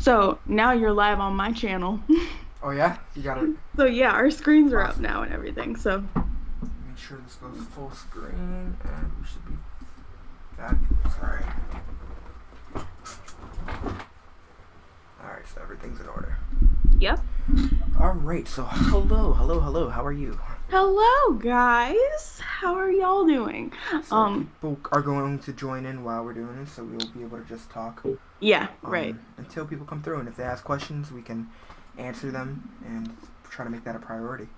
So now you're live on my channel. Oh yeah? You got it. So yeah, our screens are up Awesome. now and everything. So Make sure this goes full screen and we should be fabulous. Alright. Alright, so everything's in order. yep. Alright, so hello. How are you? Hello guys. How are y'all doing? So people are going to join in while we're doing this, so we'll be able to just talk. Yeah, right. Until people come through, and if they ask questions, we can answer them and try to make that a priority.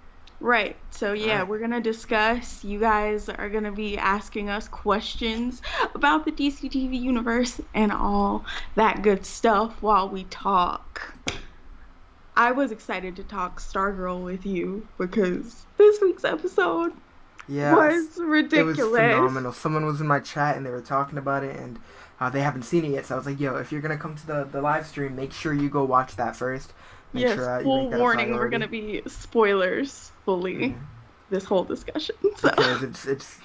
Right. So yeah, Alright. we're gonna discuss. You guys are gonna be asking us questions about the DCTV universe and all that good stuff while we talk. I was excited to talk Stargirl with you because this week's episode Yeah, was it was ridiculous. phenomenal. Someone was in my chat and they were talking about it, and they haven't seen it yet. So I was like, "Yo, if you're gonna come to the live stream, make sure you go watch that first. Make Yes, sure that you full make that a warning, we're priority." gonna be spoilers fully Mhm. this whole discussion. So Because it's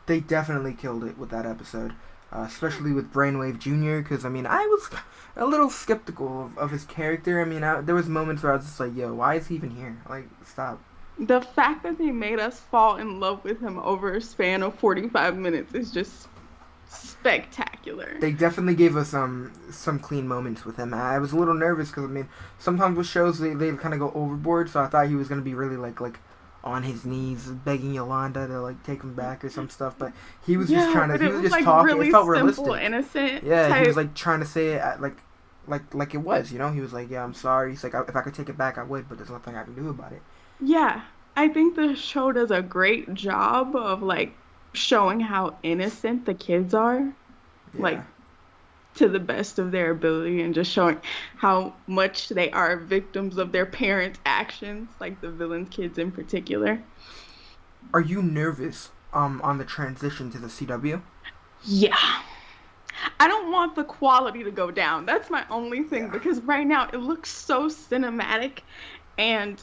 they definitely killed it with that episode, especially with Brainwave Jr. Because I mean, I was a little skeptical of his character. I mean, there was moments where I was just like, "Yo, why is he even here? Like, stop." the fact that they made us fall in love with him over a span of 45 minutes is just spectacular. They definitely gave us some clean moments with him. I was a little nervous because I mean sometimes with shows they kind of go overboard, so I thought he was gonna be really like on his knees begging Yolanda to like take him back or some stuff, but he was just trying to but he it was was just like talking. really It felt simple, realistic. innocent Yeah, type. he was like trying to say it like it was, you know. He was like, "Yeah, I'm sorry." He's like, "If I could take it back, I would, but there's nothing I can do about it." Yeah, I think the show does a great job of like showing how innocent the kids are, like Yeah. to the best of their ability, and just showing how much they are victims of their parents' actions, like the villain kids in particular. Are you nervous on the transition to the CW? Yeah. I don't want the quality to go down. That's my only thing Yeah. because right now it looks so cinematic and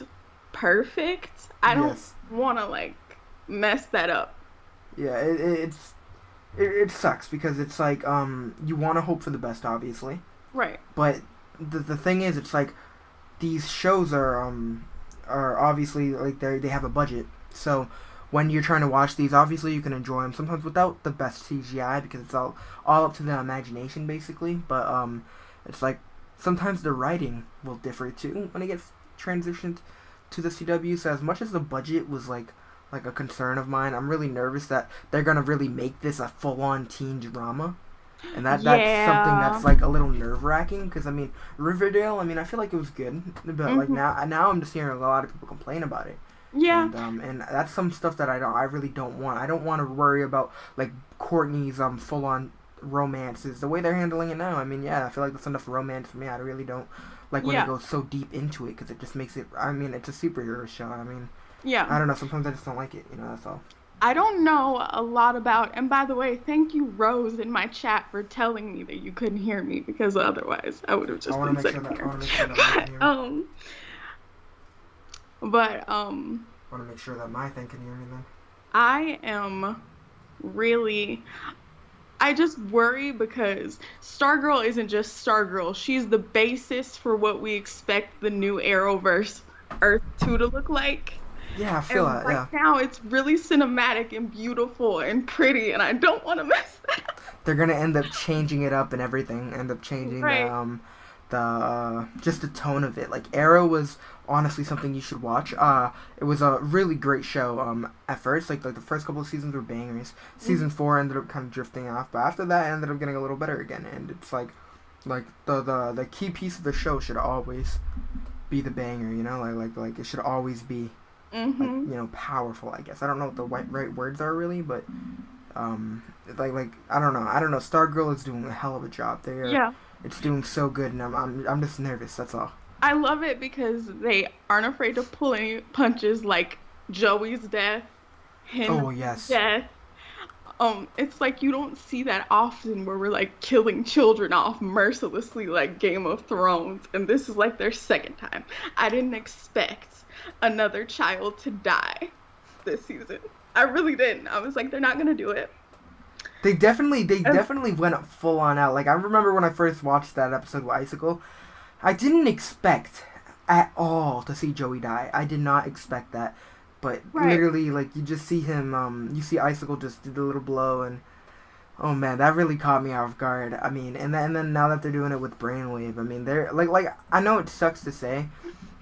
perfect. I don't Yes. want to like mess that up. Yeah. It sucks because it's like you want to hope for the best, obviously. Right. But the thing is, it's like these shows are obviously like they have a budget. So when you're trying to watch these, obviously you can enjoy them sometimes without the best CGI because it's all up to the imagination basically. But it's like sometimes the writing will differ too when it gets transitioned to the CW. So as much as the budget was like a concern of mine, I'm really nervous that they're gonna really make this a full-on teen drama. And that's something Yeah. that's like a little nerve wracking because I mean Riverdale. I mean I feel like it was good, but like Hmm. now I'm just hearing a lot of people complain about it, Yeah. and that's some stuff that I really don't want. I don't want to worry about like Courtney's full on romances the way they're handling it now. I mean yeah, I feel like that's enough romance for me. I really don't like when they Yeah. go so deep into it because it just makes it. I mean it's a superhero show. I mean I Yeah. don't know. Sometimes I just don't like it. You know that's all. I don't know a lot about, and by the way, thank you, Rose, in my chat for telling me that you couldn't hear me because otherwise I would have I just want been to make sure sitting that I here. want to make sure that I can hear. But I want to make sure that my thing can hear me then. I am really I just worry because Stargirl isn't just Stargirl. She's the basis for what we expect the new Arrowverse Earth 2 to look like. Yeah, I feel And that. right Yeah, now it's really cinematic and beautiful and pretty and I don't want to mess that up. they're gonna end up changing it up and everything. End up changing Right. the just the tone of it. Like Arrow was honestly something you should watch. It was a really great show. At first, like the first couple of seasons were bangers. Season 4 ended up kind of drifting off, but after that, it ended up getting a little better again. And it's like the key piece of the show should always be the banger. You know, like it should always be like Mhm. powerful. I guess I don't know what the right words are really, but like I don't know. Stargirl is doing a hell of a job there. Yeah. It's doing so good, and I'm just nervous. That's all. I love it because they aren't afraid to pull any punches like Joey's death, Oh Henry's yes, death. It's like you don't see that often where we're like killing children off mercilessly like Game of Thrones, and this is like their second time. I didn't expect another child to die this season. I really didn't. I was like, they're not gonna do it. they definitely And went full on out. Like I remember when I first watched that episode with Icicle. I didn't expect at all to see Joey die. I did not expect that. But Right. literally, like, you just see him, you see Icicle just do the little blow, and oh man, that really caught me off guard. I mean, and then now that they're doing it with Brainwave, I mean, they're like I know it sucks to say,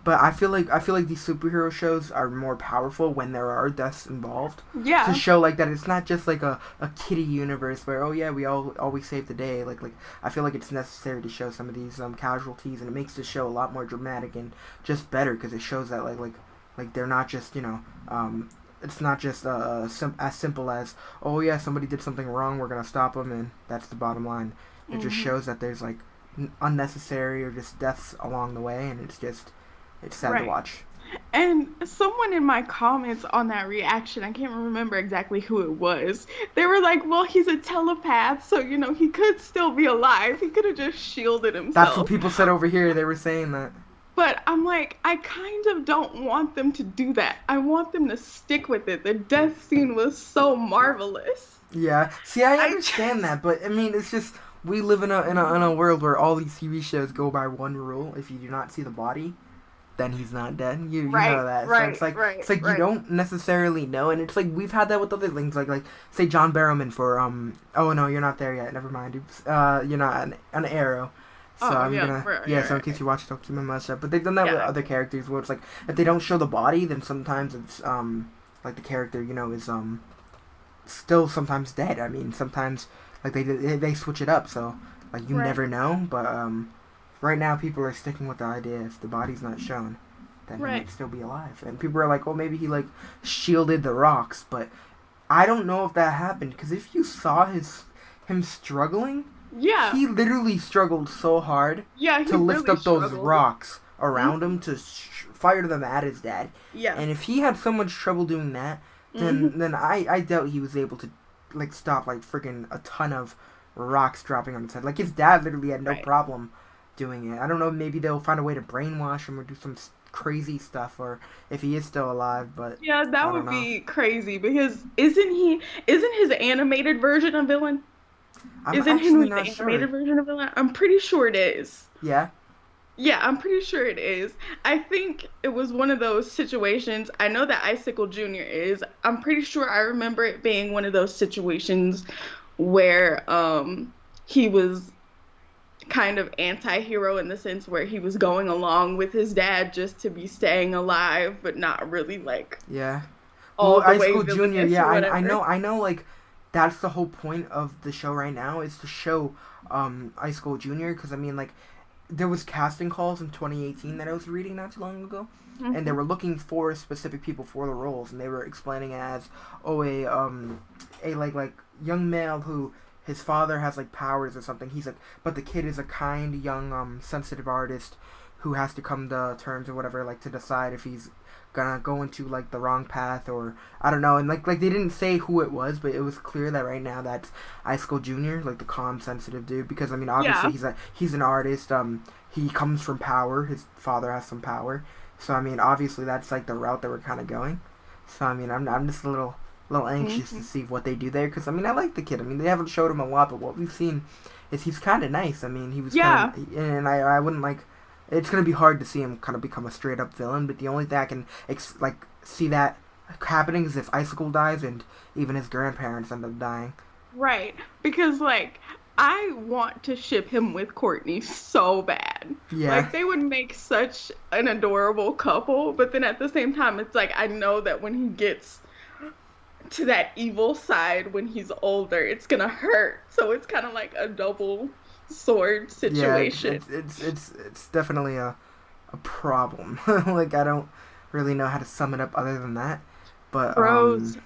but I feel like these superhero shows are more powerful when there are deaths involved, to Yeah. show like that it's not just like a kiddie universe where oh yeah we all always save the day. Like I feel like it's necessary to show some of these casualties, and it makes the show a lot more dramatic and just better because it shows that like they're not just it's not just as simple as oh yeah somebody did something wrong, we're gonna stop them, and that's the bottom line. It just Hmm. shows that there's like unnecessary or just deaths along the way, and it's sad to Right. watch. And someone in my comments on that reaction, I can't remember exactly who it was. They were like, "Well, he's a telepath, so he could still be alive. He could have just shielded That's what himself." people said over here. They were saying that. But I'm like, I kind of don't want them to do that. I want them to stick with it. The death scene was so marvelous. Yeah. See, I I understand that, but I mean, it's just we live in a world where all these TV shows go by one rule: if you do not see the body, then he's not dead. You Right, know that. So right, right, it's like you right. don't necessarily know, and it's like we've had that with other things, like say John Barrowman for oh no, you're not there yet. Never mind. Oops. You're not an Arrow. So Oh I'm yeah, gonna right, yeah. yeah, So in right, case right. you watch it, don't keep my mouth shut. But they've done that with Yeah. other characters where it's like if they don't show the body, then sometimes it's like the character is still sometimes dead. I mean sometimes like they switch it up, so like you Right, never know. But right now people are sticking with the idea if the body's not shown, then he right. might still be alive. And people are like, well, maybe he like shielded the rocks, but I don't know if that happened because if you saw him struggling, Yeah, he literally struggled so hard yeah. He to lift really up those struggled. rocks around Hmm. him to fire them at his dad. Yeah. And if he had so much trouble doing that, Hmm. then I doubt he was able to like stop like freaking a ton of rocks dropping on his head. Like his dad literally had no Right. problem doing it. I don't know. Maybe they'll find a way to brainwash him or do some crazy stuff, or if he is still alive. But Yeah, that I don't would know. be crazy because isn't his animated version a villain? I'm Isn't actually Henry the not animated sure. version a villain? I'm pretty sure it is. Yeah. Yeah, I'm pretty sure it is. I think it was one of those situations. I know that Icicle Jr. is. I'm pretty sure I remember it being one of those situations where he was kind of anti-hero in the sense where he was going along with his dad just to be staying alive, but not really like Yeah. Well, all the High way School Junior, villainous yeah, or I whatever. know, like, that's the whole point of the show right now is to show High School Junior, because, I mean, like, there was casting calls in 2018 that I was reading not too long ago, and they Hmm. were looking for specific people for the roles, and they were explaining it as, oh, a like, young male who his father has, like, powers or something. He's, like, but the kid is a kind, young, sensitive artist who has to come to terms or whatever, like, to decide if he's gonna go into like the wrong path or I don't know, and like they didn't say who it was, but it was clear that right now that's Ice School Junior, like the calm, sensitive dude. Because I mean, obviously Yeah. he's an artist. He comes from power. His father has some power, so I mean, obviously that's like the route that we're kind of going. So I mean, I'm just a little anxious to Hmm. see what they do there because I mean, I like the kid. I mean, they haven't showed him a lot, but what we've seen is he's kind of nice. I mean, he was kind Yeah. of, and I wouldn't like it's gonna be hard to see him kind of become a straight up villain. But the only thing I can like see that happening is if Icicle dies and even his grandparents end up dying. Right. Because like I want to ship him with Courtney so bad. Yeah, Like they would make such an adorable couple, but then at the same time it's like I know that when he gets to that evil side when he's older, it's gonna hurt. So it's kind of like a double sword yeah, situation. it's definitely a problem. Like I don't really know how to sum it up other than that. But Rose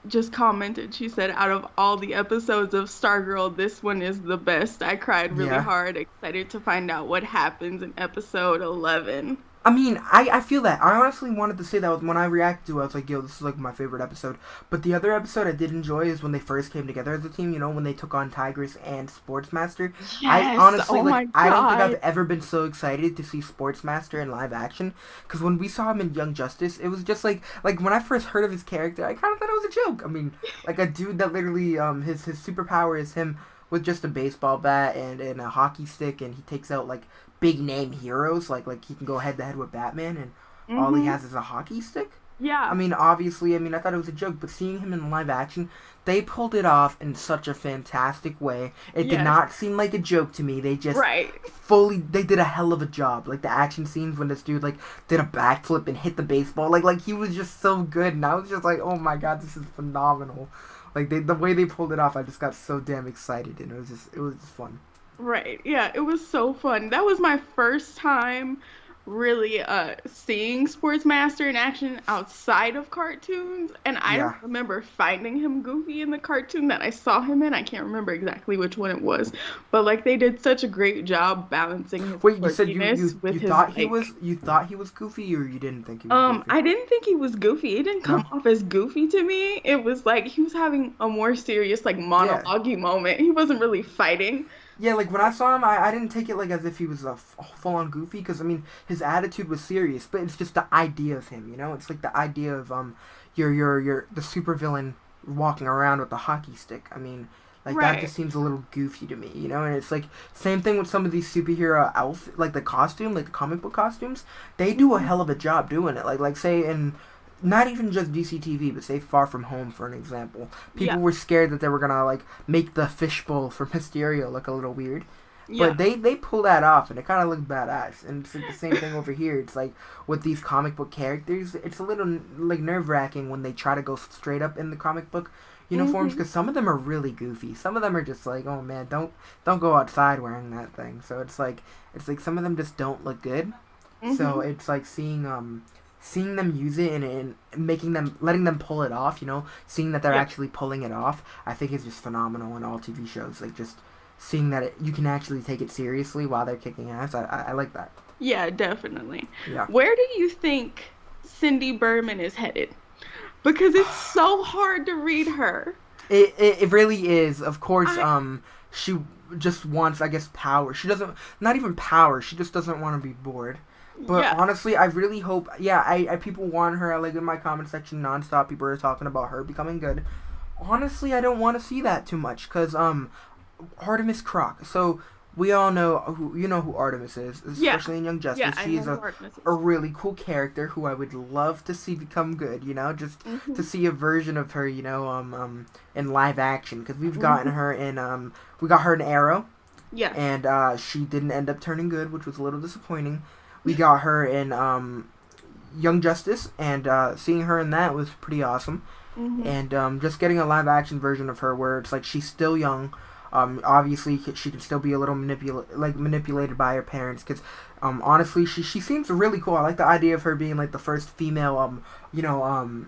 just commented, she said, out of all the episodes of Stargirl, this one is the best. I cried really yeah, hard, excited to find out what happens in episode 11. I mean, I feel that. I honestly wanted to say that when I reacted to it, I was like, yo, this is like my favorite episode. But the other episode I did enjoy is when they first came together as a team, when they took on Tigress and Sportsmaster. I Yes! honestly, Oh like, my I don't think I've God. ever been so excited to see Sportsmaster in live action. Because when we saw him in Young Justice, it was just like when I first heard of his character, I kind of thought it was a joke. I mean, like a dude that literally, his superpower is him with just a baseball bat and a hockey stick, and he takes out like big name heroes, like he can go head to head with Batman, and all he Mhm. has is a hockey stick. I Yeah. mean, obviously, I mean, I thought it was a joke, but seeing him in live action, they pulled it off in such a fantastic way. It did Yes. not seem like a joke to me. They just Right. they did a hell of a job. Like the action scenes when this dude like did a backflip and hit the baseball, like he was just so good, and I was just like, oh my god, this is phenomenal. Like the way they pulled it off, I just got so damn excited, and it was just fun. Right. Yeah, it was so fun. That was my first time really seeing Sportsmaster in action outside of cartoons, and I don't Yeah. remember finding him goofy in the cartoon that I saw him in. I can't remember exactly which one it was, but like they did such a great job balancing his Wait, you said quirkiness with you his thought like you thought he was goofy, or you didn't think he was goofy? I didn't think he was goofy. It didn't come No. off as goofy to me. It was like he was having a more serious like Yeah. monologue moment. He wasn't really fighting. Yeah, like when I saw him, I didn't take it like as if he was a full on goofy, because I mean his attitude was serious, but it's just the idea of him, you know. It's like the idea of your the supervillain walking around with the hockey stick. I mean, like that Right. just seems a little goofy to me, you know. And it's like same thing with some of these superhero outfit, like the costume, like the comic book costumes. They do a Mhm. hell of a job doing it. Like say in not even just DCTV, but say Far From Home, for an example. Yeah. People were scared that they were gonna like make the fishbowl from Mysterio look a little weird, but Yeah. they pull that off, and it kind of looked badass. And it's like the same thing over here. It's like with these comic book characters, it's a little like nerve wracking when they try to go straight up in the comic book uniforms, Mhm. because some of them are really goofy. Some of them are just like, oh man, don't go outside wearing that thing. So it's like some of them just don't look good. So Mhm. it's like seeing them use it, and making them letting them pull it off, you know, seeing that they're Yeah. actually pulling it off, I think is just phenomenal in all TV shows. Like just seeing that you can actually take it seriously while they're kicking ass. I like that. Yeah, definitely. Yeah. Where do you think Cindy Berman is headed? Because it's so hard to read her. It really is. Of course, I she just wants, I guess, power. She doesn't, not even power. She just doesn't want to be bored. But Yeah. honestly, I really hope. Yeah, I people want her. Like in my comment section nonstop, people are talking about her becoming good. Honestly, I don't want to see that too much, cause Artemis Croc. So we all know who Artemis is, Yeah. especially in Young Yeah, Justice. I She's know who Artemis a is. really cool character who I would love to see become good. You know, just to Mhm. see a version of her. You know, in live action, because we've gotten Mhm. her in we got her in Arrow, Yes. and she didn't end up turning good, which was a little disappointing. We got her in Young Justice, and seeing her in that was pretty awesome. Mhm. And just getting a live action version of her where it's like she's still young. Obviously, she can still be a little manipulated by her parents. Because honestly, she seems really cool. I like the idea of her being like the first female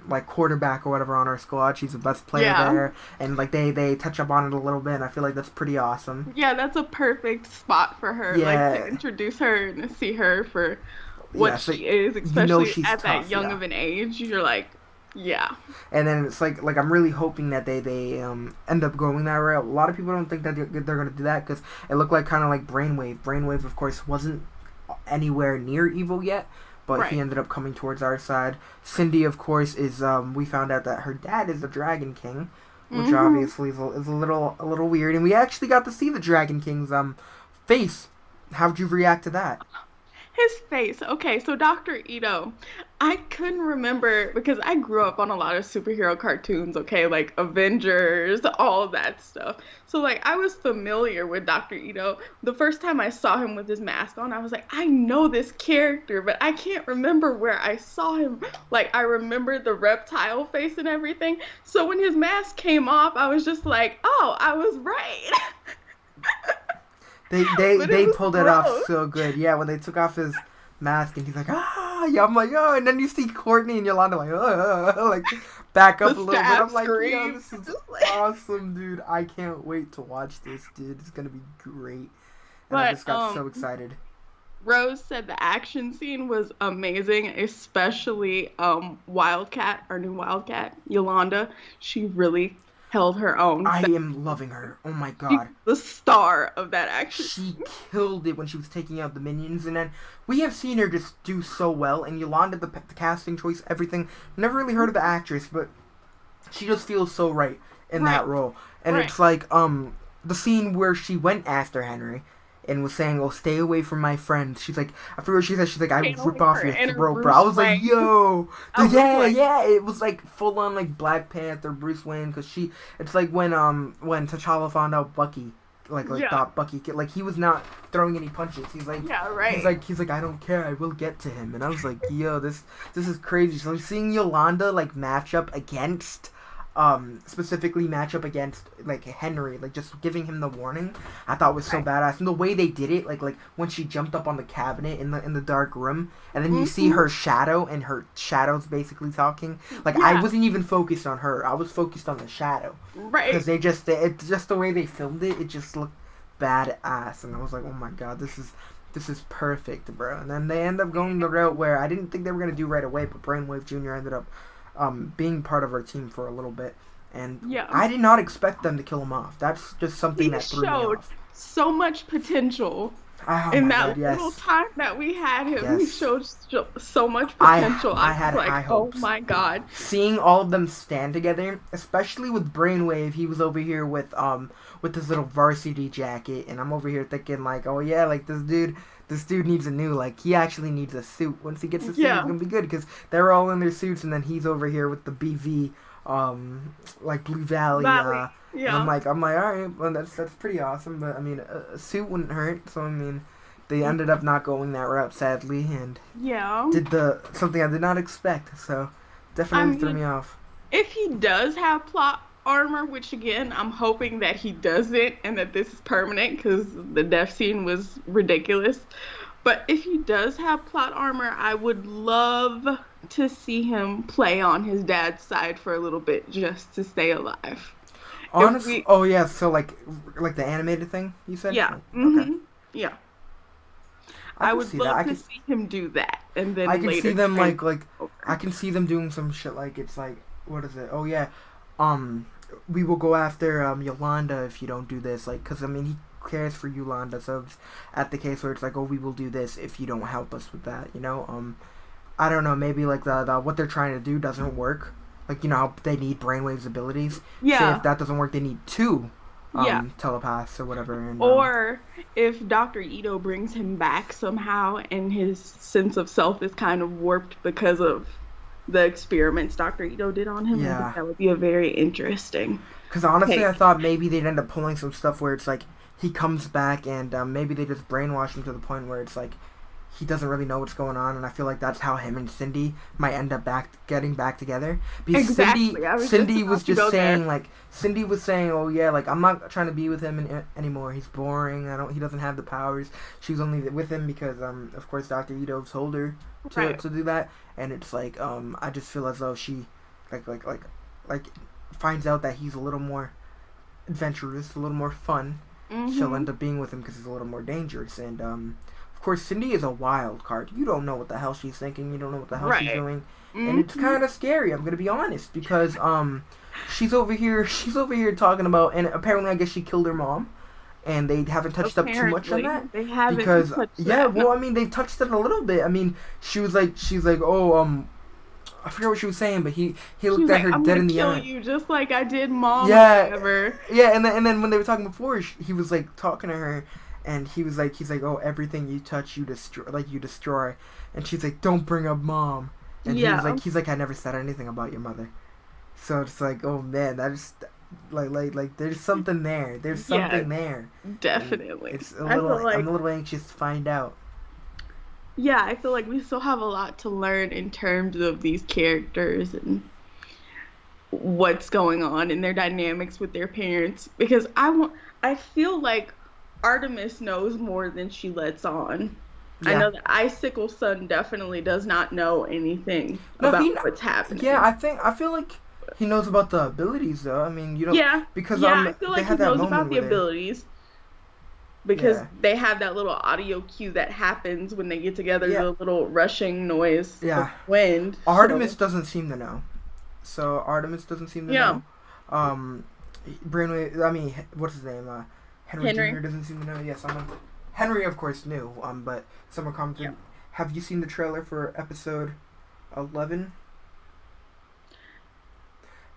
like quarterback or whatever on our squad. She's the best player Yeah. there, and like they touch up on it a little bit. And I feel like that's pretty awesome. Yeah, that's a perfect spot for her. Like to Yeah, introduce her and to see her for yeah. what So she is, you know especially she's at that tough. young Yeah. of an age. You're like, yeah. And then it's like I'm really hoping that they end up going that route. A lot of people don't think that they're gonna do that, because it looked like kind of like Brainwave. Brainwave, of course, wasn't anywhere near evil yet, but he Right. ended up coming towards our side. Cindy, of course, is we found out that her dad is the Dragon King, which Mhm. obviously is a little weird. And we actually got to see the Dragon King's face. How'd you react to that? His face. Okay, so Dr. Ito, I couldn't remember because I grew up on a lot of superhero cartoons, okay, like Avengers, all that stuff. So like I was familiar with Dr. Ito. The first time I saw him with his mask on, I was like, I know this character, but I can't remember where I saw him. Like I remember the reptile face and everything. So when his mask came off, I was just like, oh, I was right. But it They was pulled it off gross. so good. Yeah, when they took off his mask and he's like, ah, yeah, I'm like, oh, and then you see Courtney and Yolanda like, like back up The a little bit. stab I'm like, yo, scream. this is Just like awesome, dude. I can't wait to watch this, dude. It's gonna be great. And I but just got so excited. Rose said the action scene was amazing, especially Wildcat, our new Wildcat, Yolanda. She really held her own. I am loving her. Oh my She's god. the star of that action. She killed it when she was taking out the minions, and then we have seen her just do so well. And Yolanda, the casting choice, everything. Never really heard of the actress, but she just feels so right in Right, that role. And right. it's like the scene where she went after Henry and was saying, "Oh, stay away from my friends." She's like, I forget what she said. She's like, "I Came would over rip off her your inner throat, bro." I Bruce was like, Wayne. "Yo, I was yeah, like, yeah." It was like full on like Black Panther, Bruce Wayne, because she. It's like when T'Challa found out Bucky, like yeah, thought Bucky, like he was not throwing any punches. yeah, right. He's like, "I don't care. I will get to him." And I was like, "Yo, this is crazy." So seeing Yolanda like match up against specifically match up against like Henry, like just giving him the warning, I thought was so Right. badass. And the way they did it, like when she jumped up on the cabinet in the dark room, and then you see Hmm. her shadow and her shadow's basically talking. Like I Yeah, wasn't even focused on her. I was focused on the shadow because right. it's just the way they filmed it. It just looked badass, and I was like, oh my god, this is perfect, bro. And then they end up going the route where I didn't think they were gonna do right away, but Brainwave Jr. ended up being part of our team for a little bit, and Yeah. I did not expect them to kill him off. That's just something He that threw me showed off. so much potential Oh in my that god, little yes, time that we had him. He yes. showed so much potential. I I was had like, high oh hopes. my god. Seeing all of them stand together, especially with Brainwave, he was over here with his little varsity jacket, and I'm over here thinking like, oh yeah, like this dude needs a new, like he actually needs a suit. Once he gets a suit, he's Yeah, gonna be good because they're all in their suits, and then he's over here with the BV, like Blue Valley, Valley. and Yeah. I'm like, all right, well that's pretty awesome, but I mean, a suit wouldn't hurt. So I mean, they ended up not going that route, sadly, and Yeah. did the something I did not expect. So I definitely threw mean, me off. if he does have plot armor, which again, I'm hoping that he doesn't and that this is permanent because the death scene was ridiculous. But if he does have plot armor, I would love to see him play on his dad's side for a little bit just to stay alive. If Honestly, we, oh yeah, so like the animated thing you said. yeah, Like, okay, yeah, I I can would see that. love to see him do that and I then can see later them trans I over. can see them doing some shit like it's like what is it? Oh yeah, um, we will go after Yolanda if you don't do this. Like, cause I mean he cares for Yolanda, so it's at the case where it's like, oh, we will do this if you don't help us with that. You know, I don't know, maybe like the what they're trying to do doesn't work. Like, you know how they need Brainwave's abilities. Say if Yeah, that doesn't work, they need two yeah. telepaths or whatever. And Or if Dr. Ito brings him back somehow and his sense of self is kind of warped because of the experiments Dr. Ito did on him, I think yeah, that would be a very interesting because honestly, I take. thought maybe they'd end up pulling some stuff where it's like he comes back and maybe they just brainwash him to the point where it's like he doesn't really know what's going on, and I feel like that's how him and Cindy might end up getting back together. Because Exactly. I was just Cindy was about to just go there. saying like Cindy was saying, oh yeah, like I'm not trying to be with him anymore. He's boring. He doesn't have the powers. She was only with him because of course Dr. Ito told her Right. to do that, and it's like I just feel as though she like like like like finds out that he's a little more adventurous, a little more fun. She'll Mm-hmm. end up being with him because he's a little more dangerous. And of course, Cindy is a wild card. You don't know what the hell she's thinking. You don't know what the hell she's Right. doing, and it's Mm-hmm. kind of scary. I'm gonna be honest because she's over here. She's over here talking about, and apparently, I guess she killed her mom, and they haven't touched up too much on Apparently, that they haven't because touched yeah, that. No. well, I mean, they've touched it a little bit. I mean, she's like, oh, I forget what she was saying, but he She looked was at like, her I'm dead gonna in the kill eye. you just like I did mom or Yeah, whatever. yeah, and then when they were talking before, he was like talking to her, and he's like, oh, everything you touch, you destroy, like you destroy, and she's like, don't bring up mom, and Yeah, he's like, I never said anything about your mother, so it's like, oh man, that's like there's something there, there's yeah, something there, and definitely. it's a I little, feel like I'm a little anxious to find out. yeah, I feel like we still have a lot to learn in terms of these characters and what's going on in their dynamics with their parents because I feel like Artemis knows more than she lets on. I Yeah, know that Icicle's son definitely does not know anything no, about what's yeah, happening. I feel like he knows about the abilities though. I mean, you don't Yeah, because yeah, I feel they like he had that knows moment about the where they abilities because yeah. they have that little audio cue that happens when they get together, Yeah, the little rushing noise of yeah. wind. Artemis So, doesn't seem to know. So Artemis doesn't seem to yeah, know. Um, Brainwave. I mean, what's his name? Henry Henry. Jr. doesn't seem to know. Yeah, someone. Henry, of course, knew. But someone Yeah. commented. Have you seen the trailer for episode 11?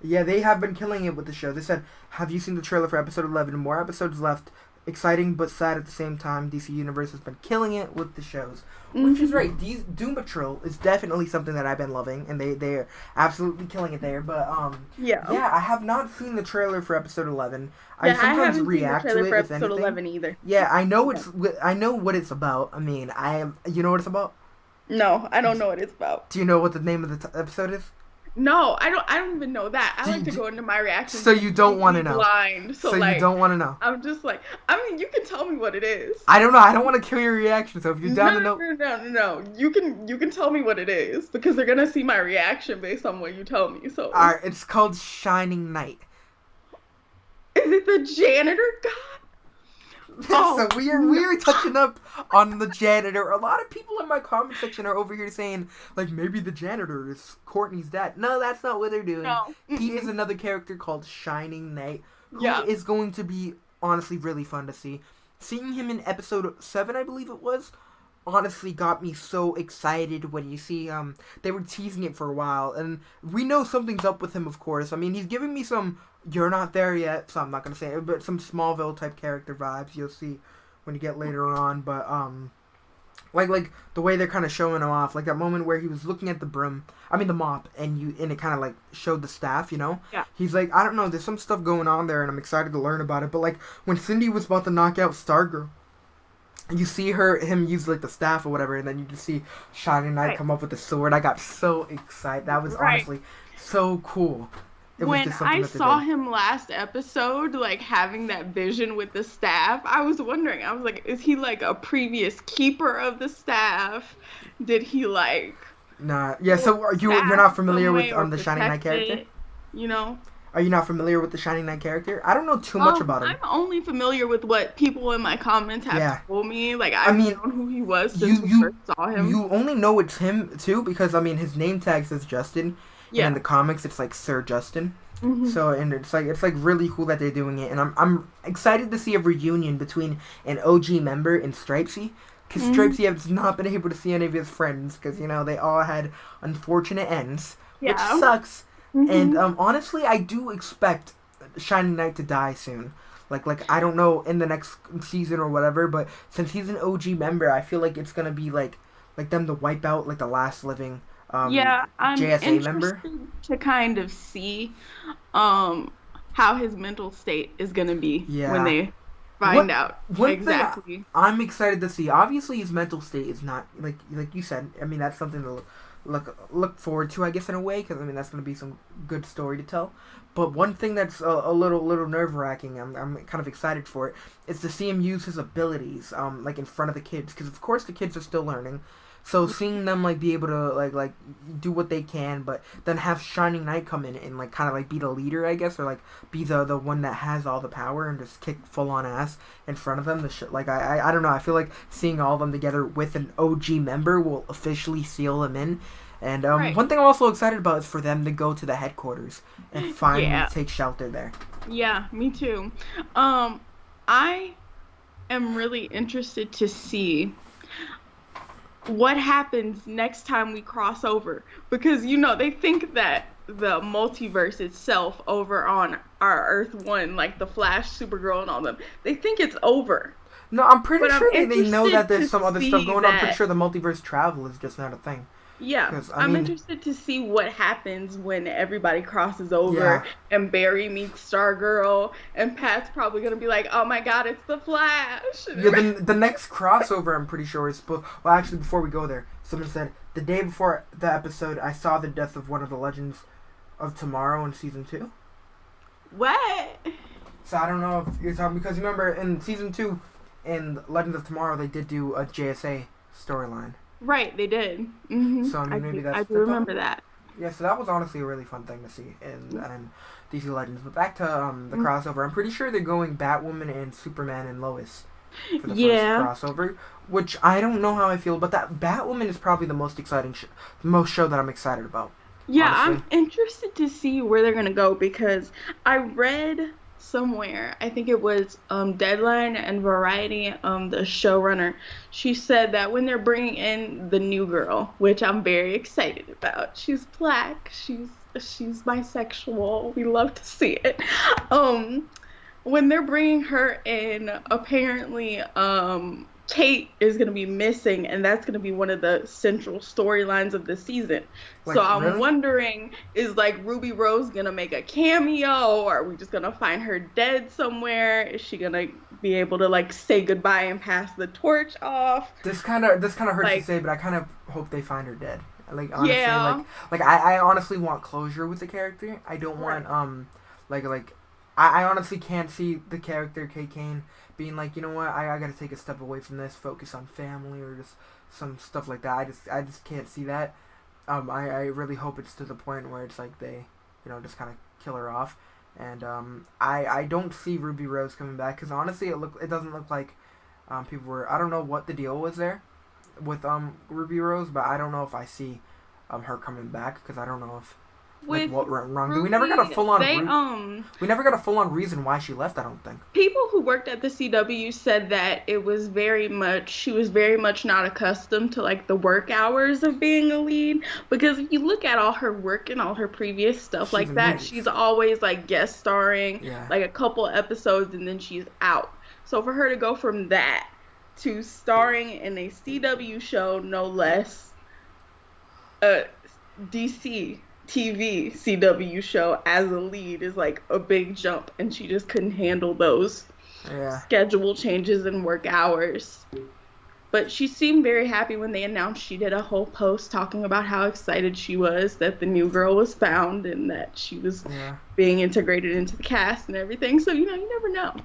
Yeah, they have been killing it with the show. They said, "Have you seen the trailer for episode 11? More episodes left. Exciting but sad at the same time. DC Universe has been killing it with the shows." Which is right. Doom Patrol is definitely something that I've been loving, and they're absolutely killing it there. But Yeah. yeah, I have not seen the trailer for episode 11. I Yeah, I sometimes haven't seen the react to trailer it for if episode anything. 11 either. Yeah, Yeah. I know what it's about. I mean, I am. You know what it's about? No, I don't know what it's about. Do you know what the name of the episode is? No, I don't even know that. I Do like you, to do, go into my reactions so you don't want completely to know. blind. So So you like don't want to know. I'm just like, I mean, you can tell me what it is. I don't know. I don't want to kill your reaction. So if you're No, down to no, know, no, no, no, no. You can tell me what it is because they're gonna see my reaction based on what you tell me. So, alright, it's called Shining Knight. is it the janitor guy? So Oh we're touching up on the janitor. A lot of people in my comment section are over here saying like maybe the janitor is Courtney's dad. No, that's not what they're doing. no. He is another character called Shining Knight, who Yeah. is going to be honestly really fun to see. Seeing him in episode 7, I believe it was, honestly got me so excited when you see they were teasing it for a while, and we know something's up with him, of course. I mean, he's giving me some "you're not there yet," so I'm not gonna say it, but some Smallville type character vibes you'll see when you get later on. But like the way they're kind of showing him off, like that moment where he was looking at the mop, and it kind of like showed the staff, you know. Yeah. He's like, I don't know, there's some stuff going on there, and I'm excited to learn about it. But like when Cindy was about to knock out Stargirl, you see him use like the staff or whatever, and then you just see Shining Knight Right. come up with the sword. I got so excited. That was Right. honestly so cool. It was When just something I that they saw did. him last episode, like having that vision with the staff, I was wondering. I was like, is he like a previous keeper of the staff? Did he like Nah, yeah. hold So the you're staff not familiar some with way or the Shining Knight protect character? it? You know? Are you not familiar with the Shining Knight character? I don't know too much about him. I'm only familiar with what people in my comments have Yeah. told me. Like I I've mean, known who he was you since we you first saw him. you only know it's him too because I mean his name tag says Justin, and in Yeah. the comics it's like Sir Justin. Hmm. So and it's like really cool that they're doing it, and I'm excited to see a reunion between an OG member and Stripesy, because Hmm. Stripesy has not been able to see any of his friends because you know they all had unfortunate ends, which Yeah. sucks. Hmm. And honestly, I do expect Shining Knight to die soon. Like I don't know in the next season or whatever, but since he's an OG member, I feel like it's gonna be like them to wipe out like the last living Yeah, I'm JSA member. interested to kind of see how his mental state is gonna be Yeah. when they find out One thing exactly. I'm excited to see. Obviously, his mental state is not like you said. I mean, that's something to look forward to, I guess, in a way, because I mean that's going to be some good story to tell. But one thing that's a little nerve wracking, I'm kind of excited for it, is to see him use his abilities, like in front of the kids, because of course the kids are still learning. So seeing them like be able to like do what they can, but then have Shining Knight come in and like kind of like be the leader, I guess, or like be the one that has all the power and just kick full on ass in front of them. Like I don't know. I feel like seeing all of them together with an OG member will officially seal them in. And Right. one thing I'm also excited about is for them to go to the headquarters and finally Yeah. take shelter there. Yeah, me too. I am really interested to see what happens next time we cross over because you know they think that the multiverse itself over on our Earth One, like the Flash, Supergirl, and all them, they think it's over. No, I'm pretty But I'm sure they know that interested there's to some other see stuff going on. I'm pretty that- sure the multiverse travel is just not a thing. Yeah, 'Cause, I I'm mean- interested to see what happens when everybody crosses over Yeah. and Barry meets Stargirl, and Pat's probably gonna be like, "Oh my God, it's the Flash!" Yeah, the next crossover, I'm pretty sure, is supposed... Well, actually, before we go there, someone said, the day before the episode, I saw the death of one of the Legends of Tomorrow in Season 2. What? So I don't know if you're talking... Because remember, in Season 2, in Legends of Tomorrow, they did do a JSA storyline. Right, they did. Hmm. So, I mean, maybe that's I do the remember that. Yeah, so that was honestly a really fun thing to see in DC Legends. But back to the crossover, I'm pretty sure they're going Batwoman and Superman and Lois for the Yeah. first crossover, which I don't know how I feel, but that Batwoman is probably the most exciting, the most show that I'm excited about. Yeah, honestly. I'm interested to see where they're gonna go because I read somewhere, I think it was Deadline and Variety, the showrunner, she said that when they're bringing in the new girl, which I'm very excited about, she's black, she's she's bisexual. We love to see it. Um, when they're bringing her in, apparently, Kate is gonna be missing, and that's gonna be one of the central storylines of the season. So Like, I'm really? wondering, is like Ruby Rose gonna make a cameo, or are we just gonna find her dead somewhere? Is she gonna be able to like say goodbye and pass the torch off? This kind of hurts to Like, say, but I kind of hope they find her dead. Like, honestly, yeah, I honestly want closure with the character. I don't want right. like I honestly can't see the character Kate Kane being like, you know what, I gotta take a step away from this, focus on family or just some stuff like that. I just can't see that. I really hope it's to the point where it's like they, just kind of kill her off. And I don't see Ruby Rose coming back because honestly, it doesn't look like people were. I don't know what the deal was there with Ruby Rose, but I don't know if I see her coming back because I don't know if like With what went wrong. We never got a Ruby, full on they we never got a full on reason why she left. I don't think. people who worked at the CW said that it was very much she was very much not accustomed to like the work hours of being a lead because if you look at all her work and all her previous stuff She's like in that, movies. she's always like guest starring Yeah. like a couple episodes and then she's out. So for her to go from that to starring in a CW show no less, a DCTV CW show as a lead is like a big jump, and she just couldn't handle those Yeah. schedule changes and work hours. But she seemed very happy when they announced. She did a whole post talking about how excited she was that the new girl was found and that she was Yeah. being integrated into the cast and everything. So, you never know.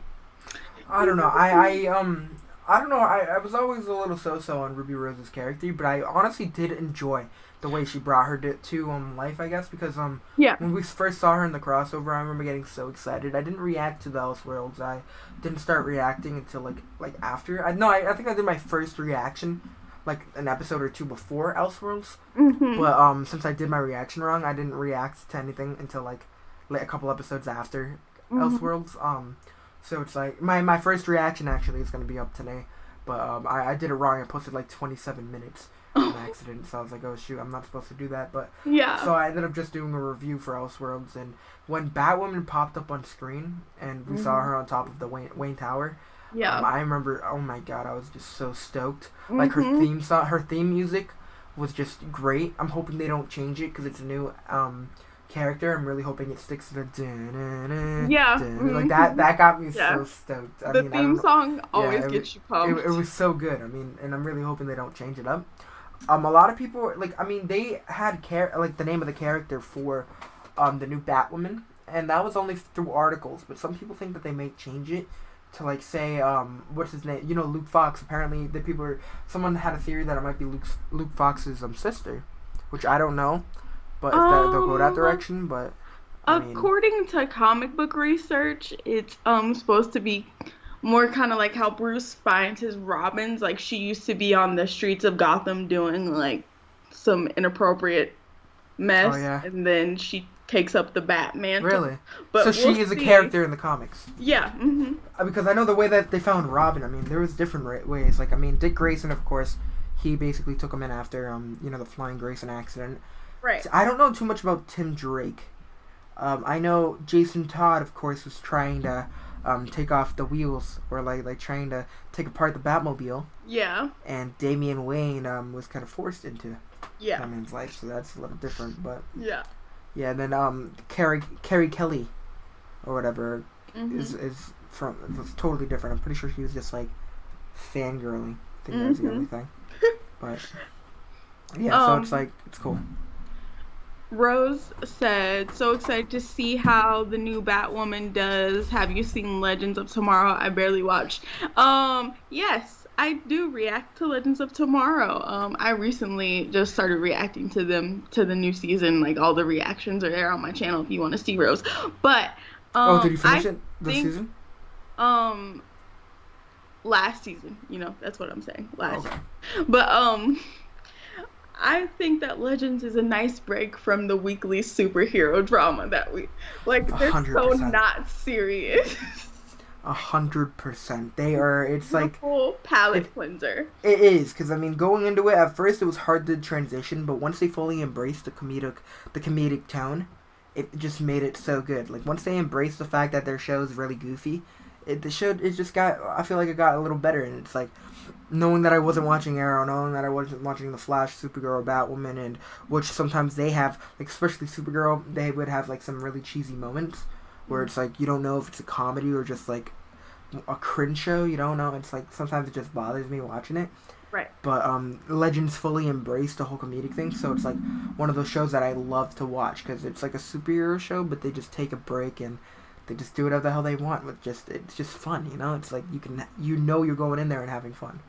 I don't You know. never know. I don't know. I was always a little so on Ruby Rose's character, but I honestly did enjoy the way she brought her to life. I guess because Yeah. when we first saw her in the crossover, I remember getting so excited. I didn't react to the Elseworlds. I didn't start reacting until like after. I think I did my first reaction like an episode or two before Elseworlds. Hmm. But since I did my reaction wrong, I didn't react to anything until like a couple episodes after Hmm. Elseworlds. So it's like my first reaction actually is gonna be up today, but I did it wrong. I posted like 27 minutes on accident, so I was like, oh shoot, I'm not supposed to do that. But Yeah. so I ended up just doing a review for Elseworlds, and when Batwoman popped up on screen and we saw Hmm. her on top of the Wayne Tower, Yeah. I remember, oh my god, I was just so stoked. Like Hmm. her theme music was just great. I'm hoping they don't change it because it's a new character. I'm really hoping it sticks to the Yeah. like that. Hmm. That got me Yeah. so stoked. I The mean, I theme don't know. song Yeah, always gets you pumped. it was so good. I mean, and I'm really hoping they don't change it up. A lot of people like. I mean, they had like the name of the character for the new Batwoman, and that was only through articles. But some people think that they may change it to like say what's his name? Luke Fox. Apparently, someone had a theory that it might be Luke Fox's sister, which I don't know, but if they'll go that Um, direction. But I mean, According to comic book research, it's supposed to be more kind of like how Bruce finds his Robins. Like she used to be on the streets of Gotham doing like some inappropriate oh mess, yeah, and then she takes up the Bat mantle. really. So But we'll she is a see. character in the comics. Yeah. Hmm. Because I know the way that they found Robin. I mean, there was different ways. Like, I mean, Dick Grayson, of course, he basically took him in after, the Flying Grayson accident. Right. So I don't know too much about Tim Drake. I know Jason Todd, of course, was trying to take off the wheels, or like trying to take apart the Batmobile, Yeah. and Damian Wayne was kind of forced into Yeah. Batman's life, so that's a little different. But Yeah. yeah, and then Carrie Kelly, or whatever, Hmm. is from was totally different. I'm pretty sure she was just like fangirling. I think that was the Hmm. only thing. But yeah, so it's Um, like it's cool. Rose said, so excited to see how the new Batwoman does. Have you seen Legends of Tomorrow? I barely watched. Yes, I do react to Legends of Tomorrow. I recently just started reacting to them to the new season. Like all the reactions are there on my channel if you want to see Rose. But Oh, did you finish I it this think season? um last season, that's what I'm saying. Oh, Last okay. but I think that Legends is a nice break from the weekly superhero drama that we like. They're so 100%. not serious. 100%. They are. It's like Beautiful palette it. cleanser. It is because I mean, going into it at first, it was hard to transition, but once they fully embraced the comedic tone, it just made it so good. Like once they embraced the fact that their show is really goofy, the show it just got. I feel like it got a little better, and it's like knowing that I wasn't watching Arrow, knowing that I wasn't watching The Flash, Supergirl, Batwoman, and which sometimes they have, like especially Supergirl, they would have like some really cheesy moments where it's like you don't know if it's a comedy or just like a cringe show. You don't know. It's like sometimes it just bothers me watching it. Right. But Legends fully embraced the whole comedic thing, so it's like one of those shows that I love to watch because it's like a superhero show, but they just take a break and they just do whatever the hell they want with it's just fun, you know. It's like you're going in there and having fun.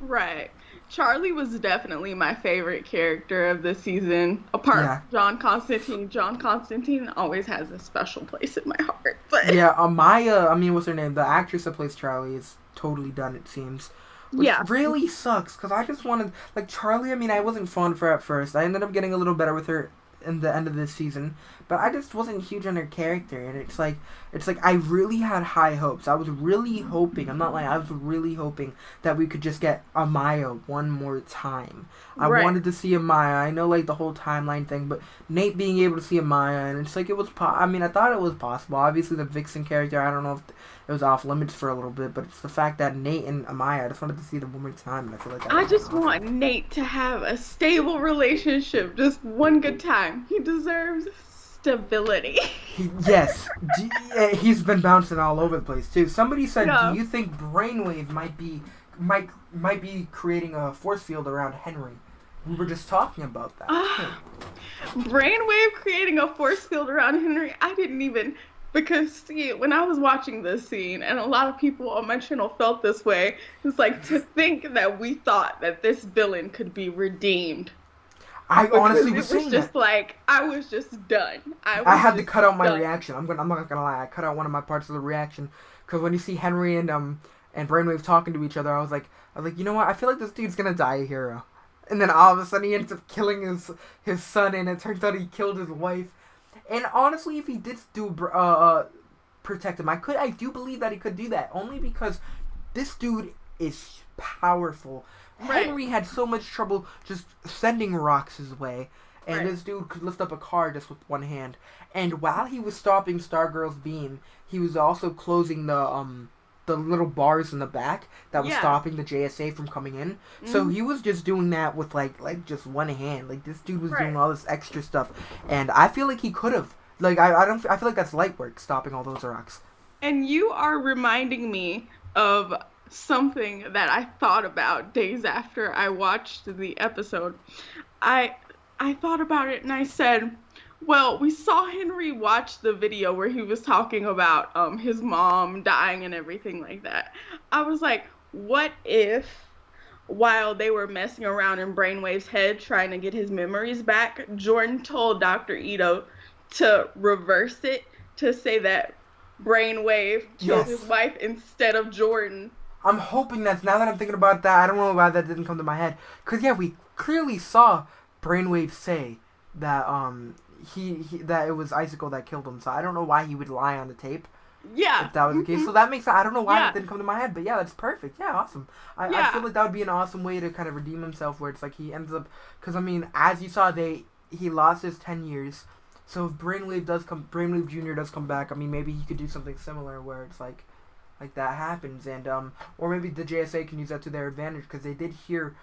Right. Charlie was definitely my favorite character of the season. Apart from John Constantine. John Constantine always has a special place in my heart. But yeah, Maya, I mean, what's her name? The actress that plays Charlie is totally done, it seems. Which really sucks, because I just wanted, like, Charlie, I mean, I wasn't fond of her at first. I ended up getting a little better with her in the end of this season, but I just wasn't huge on her character, and it's like I really had high hopes. I was really hoping, I'm not lying, I was really hoping that we could just get Amaya one more time. I wanted to see Amaya. I know, like, the whole timeline thing, but Nate being able to see Amaya, and it's like, it was, I mean, I thought it was possible. Obviously, the Vixen character, I don't know if it was off limits for a little bit, but it's the fact that Nate and Amaya, I just wanted to see them one more time, and I feel like I just want Nate to have a stable relationship, just one good time. He deserves stability. Yes, he's been bouncing all over the place too. Somebody said, "Do you think Brainwave might be creating a force field around Henry?" We were just talking about that. Brainwave creating a force field around Henry? I didn't even. Because, see, when I was watching this scene, and a lot of people on my channel felt this way, it's like to think that we thought that this villain could be redeemed. I honestly was saying that. It was just like, I was just done. I had to cut out my reaction. I'm not gonna lie. I cut out one of my parts of the reaction. Because when you see Henry and Brainwave talking to each other, I was like, you know what? I feel like this dude's gonna die a hero. And then all of a sudden he ends up killing his son, and it turns out he killed his wife. And honestly, if he did do protect him, I do believe that he could do that. Only because this dude is powerful. Right. Henry had so much trouble just sending rocks his way, and this dude could lift up a car just with one hand. And while he was stopping Stargirl's beam, he was also closing the little bars in the back that was stopping the JSA from coming in. Mm-hmm. So he was just doing that with like just one hand. Like this dude was doing all this extra stuff, and I feel like he could have. Like I feel like that's light work stopping all those rocks. And you are reminding me of something that I thought about days after I watched the episode. I thought about it and I said, well, we saw Henry watch the video where he was talking about his mom dying and everything like that. I was like, what if while they were messing around in Brainwave's head trying to get his memories back, Jordan told Dr. Ito to reverse it, to say that Brainwave killed his wife instead of Jordan. I'm hoping that's, now that I'm thinking about that, I don't know why that didn't come to my head. Because, we clearly saw Brainwave say that that it was Icicle that killed him, so I don't know why he would lie on the tape. Yeah. If that was the case. So that makes, I don't know why that didn't come to my head, but that's perfect. Yeah, awesome. I feel like that would be an awesome way to kind of redeem himself, where it's like he ends up, because I mean, as you saw, he lost his 10 years, so if Brainwave Jr. does come back, I mean, maybe he could do something similar where it's like that happens, and or maybe the JSA can use that to their advantage, because they did hear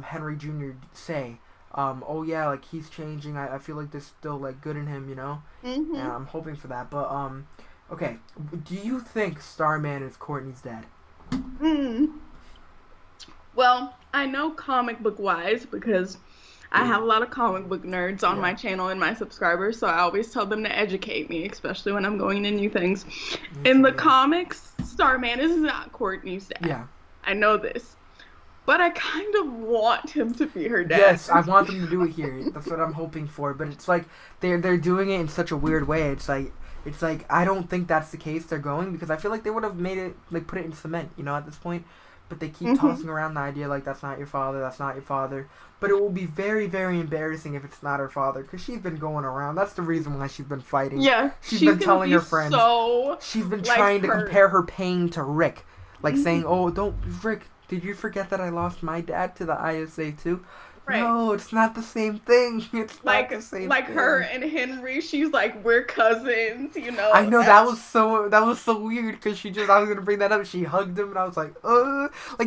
Henry Jr. say, oh yeah, like he's changing. I feel like there's still like good in him, you know. Mm-hmm. Yeah, I'm hoping for that. But okay, do you think Starman is Courtney's dad? Well, I know comic book wise because I have a lot of comic book nerds on my channel and my subscribers, so I always tell them to educate me, especially when I'm going into new things. In the comics, Starman is not Courtney's dad. Yeah. I know this. But I kind of want him to be her dad. Yes, I want them to do it here. That's what I'm hoping for. But it's like they're doing it in such a weird way. It's like I don't think that's the case they're going, because I feel like they would have made it, like, put it in cement, you know, at this point. But they keep tossing around the idea like that's not your father, that's not your father. But it will be very, very embarrassing if it's not her father, because she's been going around. That's the reason why she's been fighting. Yeah, she's been telling her friends. She's been trying to compare her pain to Rick, like saying, "Oh, don't, Rick. Did you forget that I lost my dad to the ISA too?" Right. no, it's not the same thing. It's not the same Like her thing. and Henry, she's like, we're cousins, you I know. know that was so weird because I was gonna bring that up. She hugged him and I was like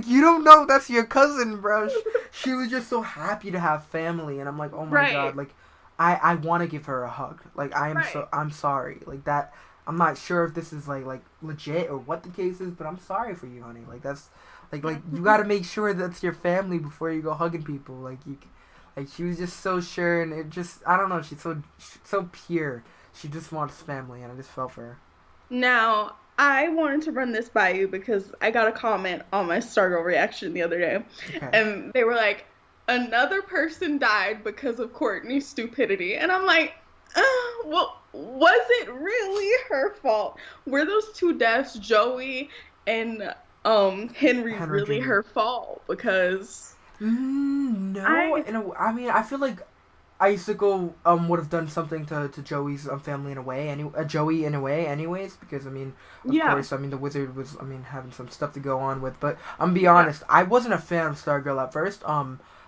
you don't know that's your cousin, bro. She was just so happy to have family and I'm like, oh my Right. god, like I want to give her a hug. Like Right. I'm sorry, like that. I'm not sure if this is like legit or what the case is, but I'm sorry for you, honey. Like that's like you got to make sure that's your family before you go hugging people. Like she was just so sure, and it just I don't know. She's so pure. She just wants family, and I just felt for her. Now, I wanted to run this by you because I got a comment on my Stargirl reaction the other day, Okay. and they were like, another person died because of Courtney's stupidity. And I'm like, well, was it really her fault? Were those two deaths, Joey and Henry, Henry really Jr. her fault? Because No, I, I mean, I feel like Icicle would have done something to Joey's family in a way, Joey in a way, anyways, because I mean, of yeah, course, I mean the wizard was having some stuff to go on with, but I'm gonna be yeah, honest, I wasn't a fan of Stargirl at first.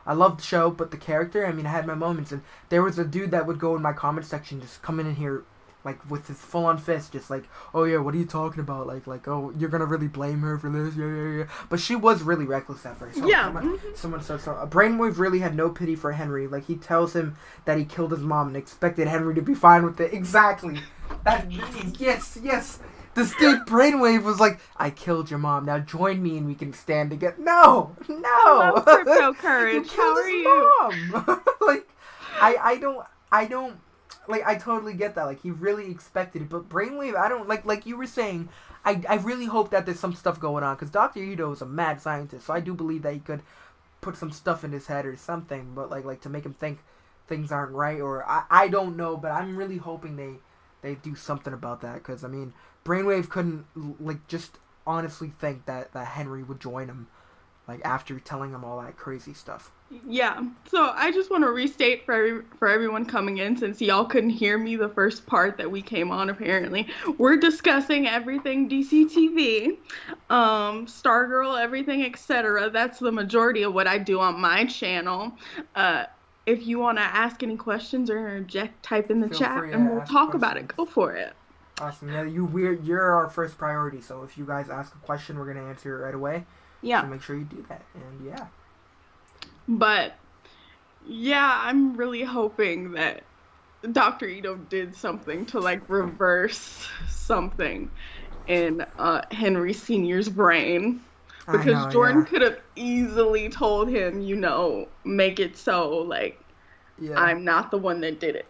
I loved the show, but the character, I mean, I had my moments, and there was a dude that would go in my comment section, just coming in here. Like with his full on fist, just like, oh yeah, what are you talking about? Oh, you're gonna really blame her for this? Yeah, yeah, yeah. But she was really reckless at first. So yeah, someone said so. Brainwave really had no pity for Henry. Like he tells him that he killed his mom and expected Henry to be fine with it. Exactly. That yes, yes. This dude Brainwave was like, I killed your mom. Now join me and we can stand together. No, I love no. crypto You courage. How killed are his you? mom. Like, I don't. Like I totally get that. Like he really expected it, but Brainwave, I don't like you were saying. I really hope that there's some stuff going on because Doctor Ito is a mad scientist, so I do believe that he could put some stuff in his head or something. But like to make him think things aren't right, or I don't know. But I'm really hoping they do something about that because I mean Brainwave couldn't like just honestly think that Henry would join him like after telling him all that crazy stuff. Yeah. So I just want to restate for everyone coming in since y'all couldn't hear me the first part that we came on apparently. We're discussing everything DCTV, Stargirl, everything, etc. That's the majority of what I do on my channel. Uh if you want to ask any questions or interject, type in the Feel chat free to and we'll ask talk about it. questions. Go for it. Awesome. Yeah, you're our first priority. So if you guys ask a question, we're gonna answer it right away. So Yeah. make sure you do that. And yeah, But yeah, I'm really hoping that Dr. Ito did something to like reverse something in Henry Sr.'s brain I because know. Jordan Yeah, could have easily told him, make it so like yeah. I'm not the one that did it.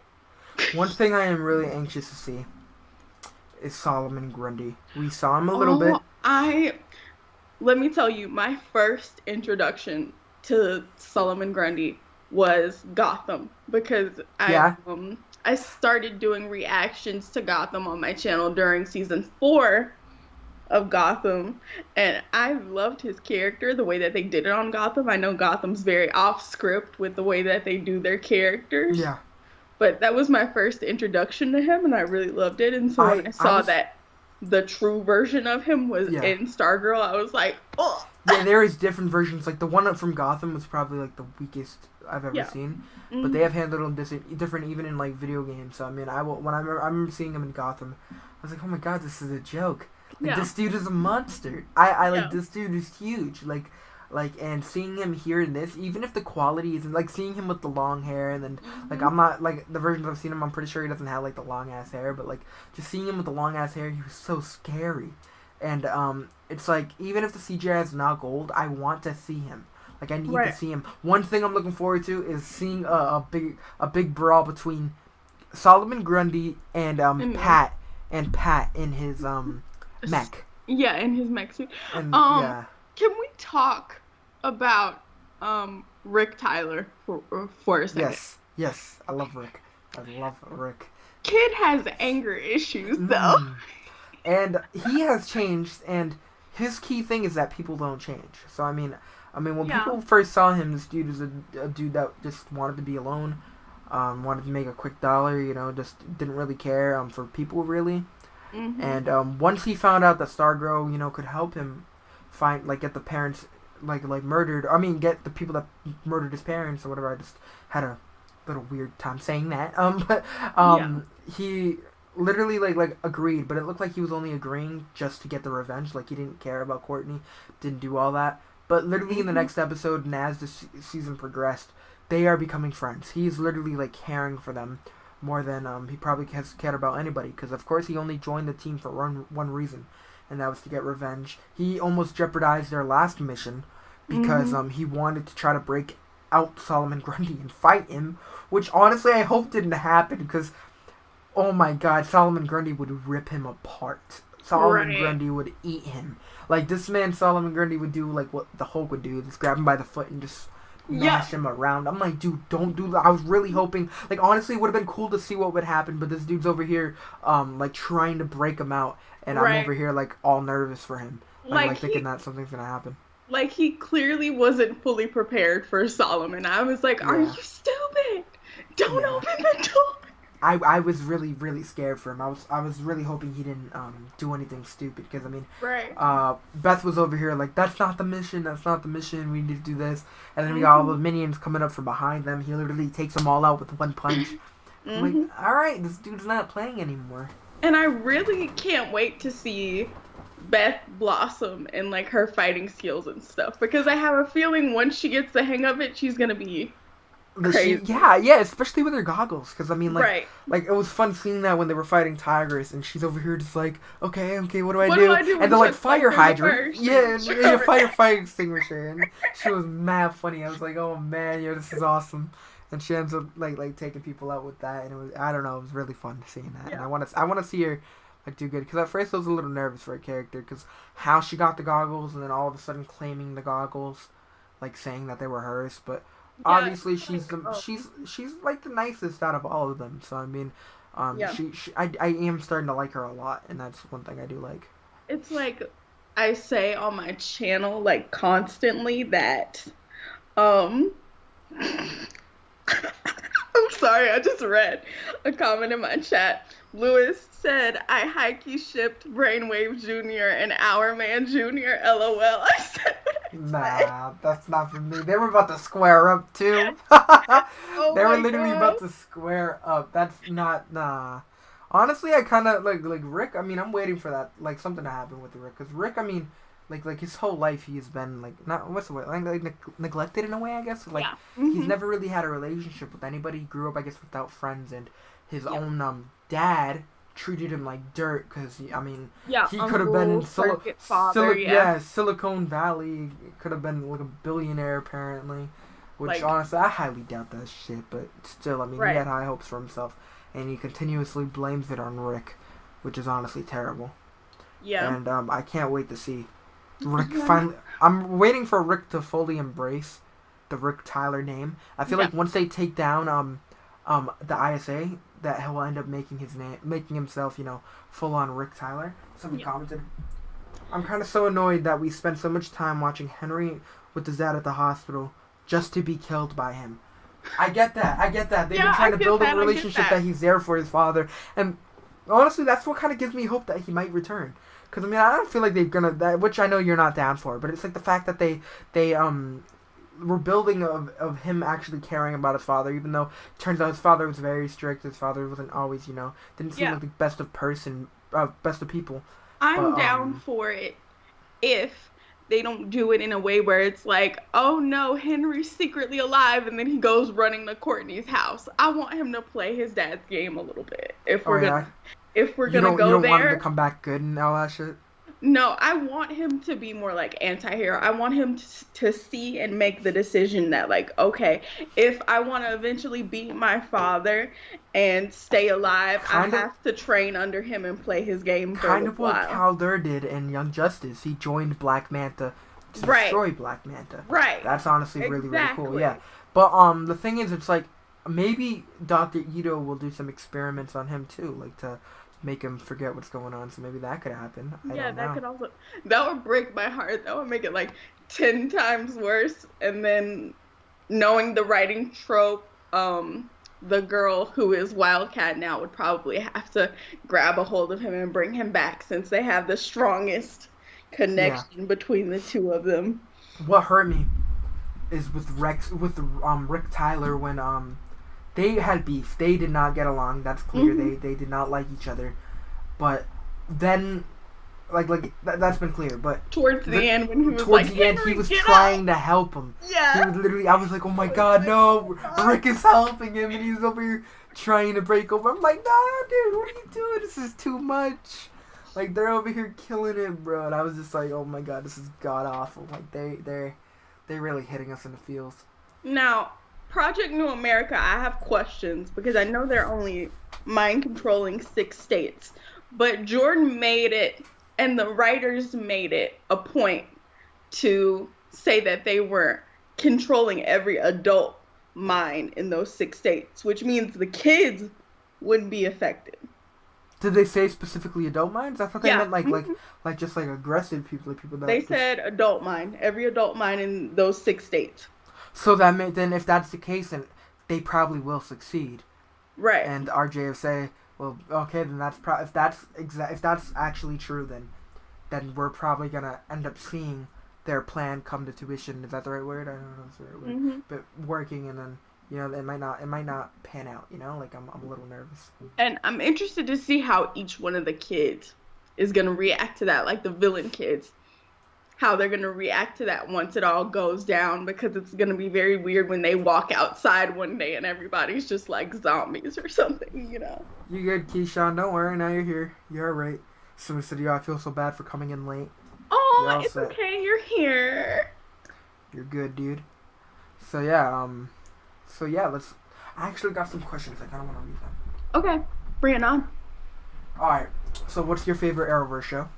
One thing I am really anxious to see is Solomon Grundy. We saw him a little Oh, bit. let me tell you, my first introduction to Solomon Grundy was Gotham because Yeah. I started doing reactions to Gotham on my channel during season 4 of Gotham, and I loved his character, the way that they did it on Gotham. I know Gotham's very off script with the way that they do their characters, Yeah. but that was my first introduction to him, and I really loved it. And so when I I saw was. that the true version of him was Yeah. in Stargirl, I was like, oh, Yeah, there is different versions. Like the one from Gotham was probably like the weakest I've ever yeah. seen. But Mm, they have handled him different even in like video games. So I mean, I remember seeing him in Gotham. I was like, oh my god, this is a joke. Like yeah, this dude is a monster. I like yeah. this dude is huge. Like and seeing him here in this, even if the quality isn't like seeing him with the long hair and then like Hmm. I'm not like the versions I've seen him. I'm pretty sure he doesn't have like the long ass hair, but like just seeing him with the long ass hair, he was so scary. And it's like even if the CGI is not gold, I want to see him. Like I need to Right. see him. One thing I'm looking forward to is seeing a big brawl between Solomon Grundy and And Pat in his s- mech. yeah, in his mech suit. And Um, yeah. can we talk about Rick Tyler for a second? Yes. Yes. I love Rick. I love Rick. Kid has anger issues though. Mm. And he has changed, and his key thing is that people don't change. So I mean, when Yeah. people first saw him, this dude was a dude that just wanted to be alone, wanted to make a quick dollar. Just didn't really care for people really. Hmm. And once he found out that Stargirl, could help him find get the parents like murdered. I mean, get the people that murdered his parents or whatever. I just had a little weird time saying that. But Yeah. he literally like agreed, but it looked like he was only agreeing just to get the revenge. Like he didn't care about Courtney, didn't do all that. But literally in the Hmm. next episode, and as the season progressed, they are becoming friends. He's literally like caring for them more than he probably has cared about anybody. Because of course he only joined the team for one reason, and that was to get revenge. He almost jeopardized their last mission because Hmm. he wanted to try to break out Solomon Grundy and fight him, which honestly I hope didn't happen because oh my god, Solomon Grundy would rip him apart. Solomon Right. Grundy would eat him. Like this man, Solomon Grundy would do like what the Hulk would do, just grab him by the foot and just Yeah. mash him around. I'm like, dude, don't do that. I was really hoping, like honestly, it would have been cool to see what would happen, but this dude's over here, like trying to break him out, and I'm Right. over here like all nervous for him, like Like thinking he that something's gonna happen. like he clearly wasn't fully prepared for Solomon. I was like, "Are you Yeah, stupid? Don't yeah. open the door." I was really scared for him. I was really hoping he didn't do anything stupid because I mean Right. Beth was over here like that's not the mission. That's not the mission. We need to do this. And then we got all Hmm. the minions coming up from behind them. He literally takes them all out with one punch. I'm like, Hmm. all right, this dude's not playing anymore. And I really can't wait to see Beth blossom and like her fighting skills and stuff because I have a feeling once she gets the hang of it, she's gonna be But she, crazy. yeah, especially with her goggles. Because I mean, Right. like it was fun seeing that when they were fighting tigers, and she's over here just like, okay, what do I What do do? I do And when they're like just like fire there's a hydrant, fire yeah, and yeah, extinguisher? fire extinguisher, and she was mad funny. I was like, oh man, yeah, this is awesome. And she ends up like taking people out with that, and it was I don't know, it was really fun seeing that, and Yeah. I want to see her like do good because at first I was a little nervous for her character because how she got the goggles and then all of a sudden claiming the goggles, like saying that they were hers, but Yeah. obviously It's like, oh, she's like the nicest out of all of them. So I mean, yeah. I am starting to like her a lot, and that's one thing I do like. It's like I say on my channel like constantly that um I'm sorry, I just read a comment in my chat. Lewis said, I hikey shipped Brainwave Jr. and Our Man Jr. LOL. I said what? Nah, that's not for me. They were about to square up too. Oh They were my literally god. about to square up. That's not nah. Honestly, I kind of like Rick. I mean, I'm waiting for that like something to happen with Rick because Rick. I mean, like his whole life he's been like not what's the word like neglected in a way I guess like Yeah. he's Hmm. never really had a relationship with anybody. He grew up I guess without friends and his Yeah. own dad treated him like dirt because I mean Yeah. he could have been Uncle, in surrogate father, yeah. yeah Silicon Valley could have been like a billionaire apparently, which Like, honestly I highly doubt that shit. But still, I mean he right. had high hopes for himself and he continuously blames it on Rick, which is honestly terrible. Yeah. And I can't wait to see Rick Yeah. finally. I'm waiting for Rick to fully embrace the Rick Tyler name. I feel Yeah. like once they take down the ISA, that he'll end up making his name, making himself, full on Rick Tyler. Somebody Yeah. commented. I'm kind of so annoyed that we spent so much time watching Henry with his dad at the hospital just to be killed by him. I get that. I get that. They've been Yeah, I trying to get build a that. I get relationship that that. he's there for his father, and honestly, that's what kind of gives me hope that he might return. Because I mean, I don't feel like they're gonna that, which I know you're not down for, but it's like the fact that they were building of him actually caring about his father, even though it turns out his father was very strict. His father wasn't always, didn't seem Yeah. like the best of people. I'm But down for it if they don't do it in a way where it's like, oh no, Henry's secretly alive and then he goes running to Courtney's house. I want him to play his dad's game a little bit. If oh we're yeah, gonna if we're you gonna don't you go don't want him to there, come back good and all that shit. no, I want him to be more like anti-hero. I want him to see and make the decision that like, okay, if I want to eventually beat my father and stay alive, I Kind of. have to train under him and play his game for a Kind little of what while. Cal Dur did in Young Justice. He joined Black Manta to Right. destroy Black Manta. Right. That's honestly really cool. Exactly. Yeah, but the thing is, it's like maybe Doctor Ito will do some experiments on him too, like to make him forget what's going on. So maybe that could happen. I Yeah, don't that know. could also that would break my heart. That would make it like 10 times worse. And then knowing the writing trope, the girl who is Wildcat now would probably have to grab a hold of him and bring him back since they have the strongest Yeah, connection between the two of them. what hurt me is with Rick Tyler when they had beef. They did not get along. That's clear. Mm-hmm. They did not like each other. But then, that's been clear. But Towards the end, when he was towards like, the end, he Henry, was get trying up! to help him. Yeah. He was literally. I was like, oh my god, no! Rick is helping him, and he's over here trying to break over. I'm like, no, dude, what are you doing? This is too much. Like, they're over here killing it, bro. And I was just like, oh my god, this is god awful. Like, they're really hitting us in the feels. Now, Project New America, I have questions because I know they're only mind controlling 6 states. But Jordan made it, and the writers made it a point to say that they were controlling every adult mind in those 6 states, which means the kids wouldn't be affected. Did they say specifically adult minds? I thought they Yeah. meant like just like aggressive people, like people that. They just... said adult mind, every adult mind in those 6 states. So that meant then if that's the case, then they probably will succeed. Right. And RJ will say, well, okay, then that's if that's actually true, then we're probably gonna end up seeing their plan come to tuition. Is that the right word? I don't know if that's the right word. Mm-hmm. But working, and then it might not pan out. Like I'm a little nervous. And I'm interested to see how each one of the kids is gonna react to that, like the villain kids. How they're going to react to that once it all goes down, because it's going to be very weird when they walk outside one day and everybody's just like zombies or something, You good, Keyshawn? Don't worry, now you're here. You're alright. Someone said, I feel so bad for coming in late. Oh, it's set. Okay, you're here. You're good, dude. So yeah, let's... I actually got some questions. I kind of want to read them. Okay, bring it on. Alright, so what's your favorite Arrowverse show?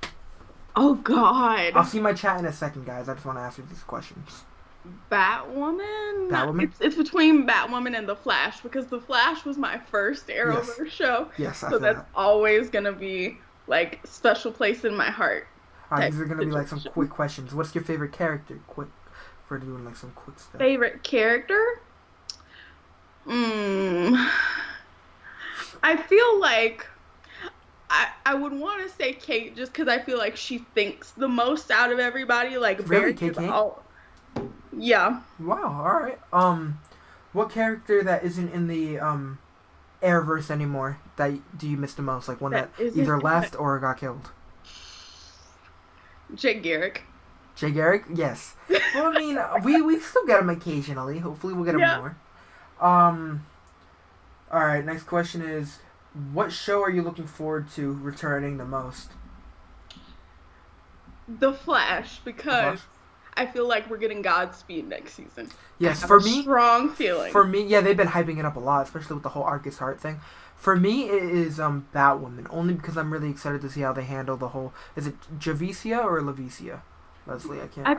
Oh, God. I'll see my chat in a second, guys. I just want to ask you these questions. Batwoman? Batwoman? It's between Batwoman and The Flash, because The Flash was my first Arrowverse show. Yes, I so feel that's always going to be, like, special place in my heart. Alright, these are going to be, like, some quick questions. What's your favorite character? Quick, for doing, like, some quick stuff. Favorite character? I feel like... I would want to say Kate just because I feel like she thinks the most out of everybody. Like, really, Kate? Yeah. Wow, alright. What character that isn't in the, Arrowverse anymore do you miss the most? Like, one that either left or got killed? Jay Garrick. Jay Garrick? Yes. Well, I mean, we still get him occasionally. Hopefully we'll get him more. Alright, next question is... What show are you looking forward to returning the most? The Flash, because I feel like we're getting Godspeed next season. Yes, for me, strong feeling. For me, yeah, they've been hyping it up a lot, especially with the whole Arcus Heart thing. For me, it is Batwoman, only because I'm really excited to see how they handle the whole. Is it Javicia or Lavicia? Leslie, I can't. I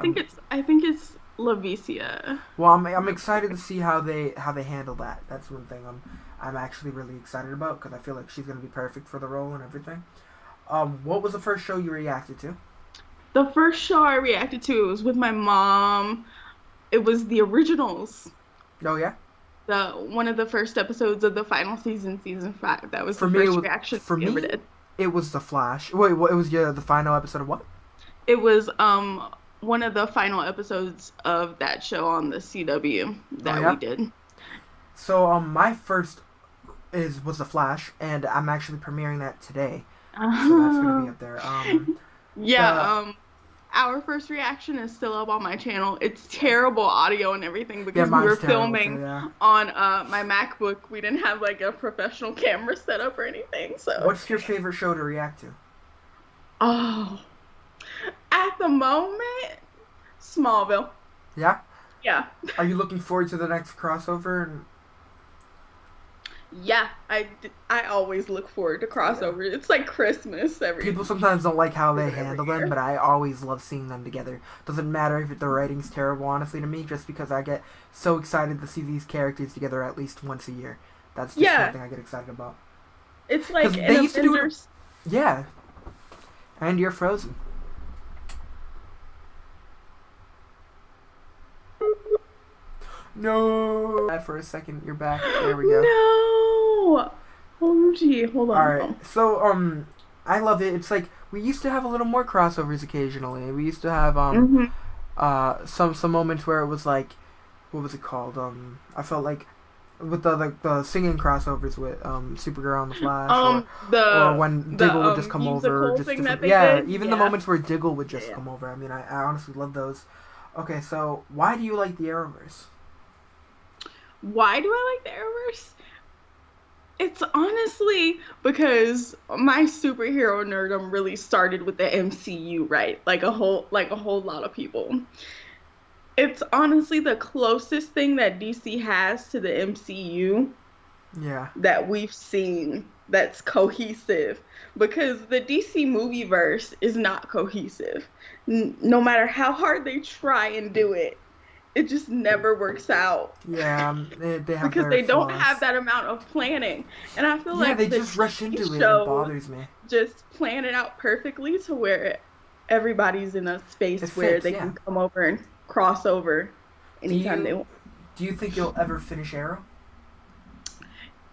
think it's Lavicia. Well, I'm excited to see how they handle that. That's one thing I'm actually really excited about, because I feel like she's gonna be perfect for the role and everything. What was the first show you reacted to? The first show I reacted to was with my mom. It was The Originals. Oh yeah. One of the first episodes of the final season 5. That was for the me, first reaction we ever did. It was The Flash. Wait, what? It was the final episode of what? It was one of the final episodes of that show on the CW that we did. So my first was The Flash, and I'm actually premiering that today. So that's gonna be up there. Our first reaction is still up on my channel. It's terrible audio and everything because we were filming on my MacBook. We didn't have like a professional camera set up or anything. So what's your favorite show to react to? Oh, at the moment, Smallville. Yeah? Yeah. Are you looking forward to the next crossover? Yeah, I always look forward to crossovers. Yeah. It's like Christmas. People sometimes don't like how they handle them, but I always love seeing them together. Doesn't matter if the writing's terrible, honestly, to me, just because I get so excited to see these characters together at least once a year. That's just something I get excited about. It's like they used to do it. Yeah. And you're frozen. No. For a second, you're back. There we go. No. Oh, gee, hold on. All right. So, I love it. It's like we used to have a little more crossovers occasionally. We used to have Some moments where it was like, what was it called? I felt like with the singing crossovers with Supergirl and the Flash, or when The Diggle would just come over, musical just thing that different. they Yeah, did. even the Yeah. moments where Diggle would just Yeah. come over. I mean, I honestly love those. Okay, so why do you like the Arrowverse? Why do I like the Arrowverse? It's honestly because my superhero nerdom really started with the MCU, right? Like a whole lot of people. It's honestly the closest thing that DC has to the MCU Yeah, that we've seen that's cohesive because the DC movie verse is not cohesive. No matter how hard they try and do it, it just never works out yeah, they have because their they don't have flaws. that amount of planning. And I feel Yeah, like they the just rush TV into it and it shows bothers me. just plan it out perfectly to where everybody's in a It space where fits, they yeah. can come over and cross over Do anytime they you want. do you think you'll ever finish Arrow?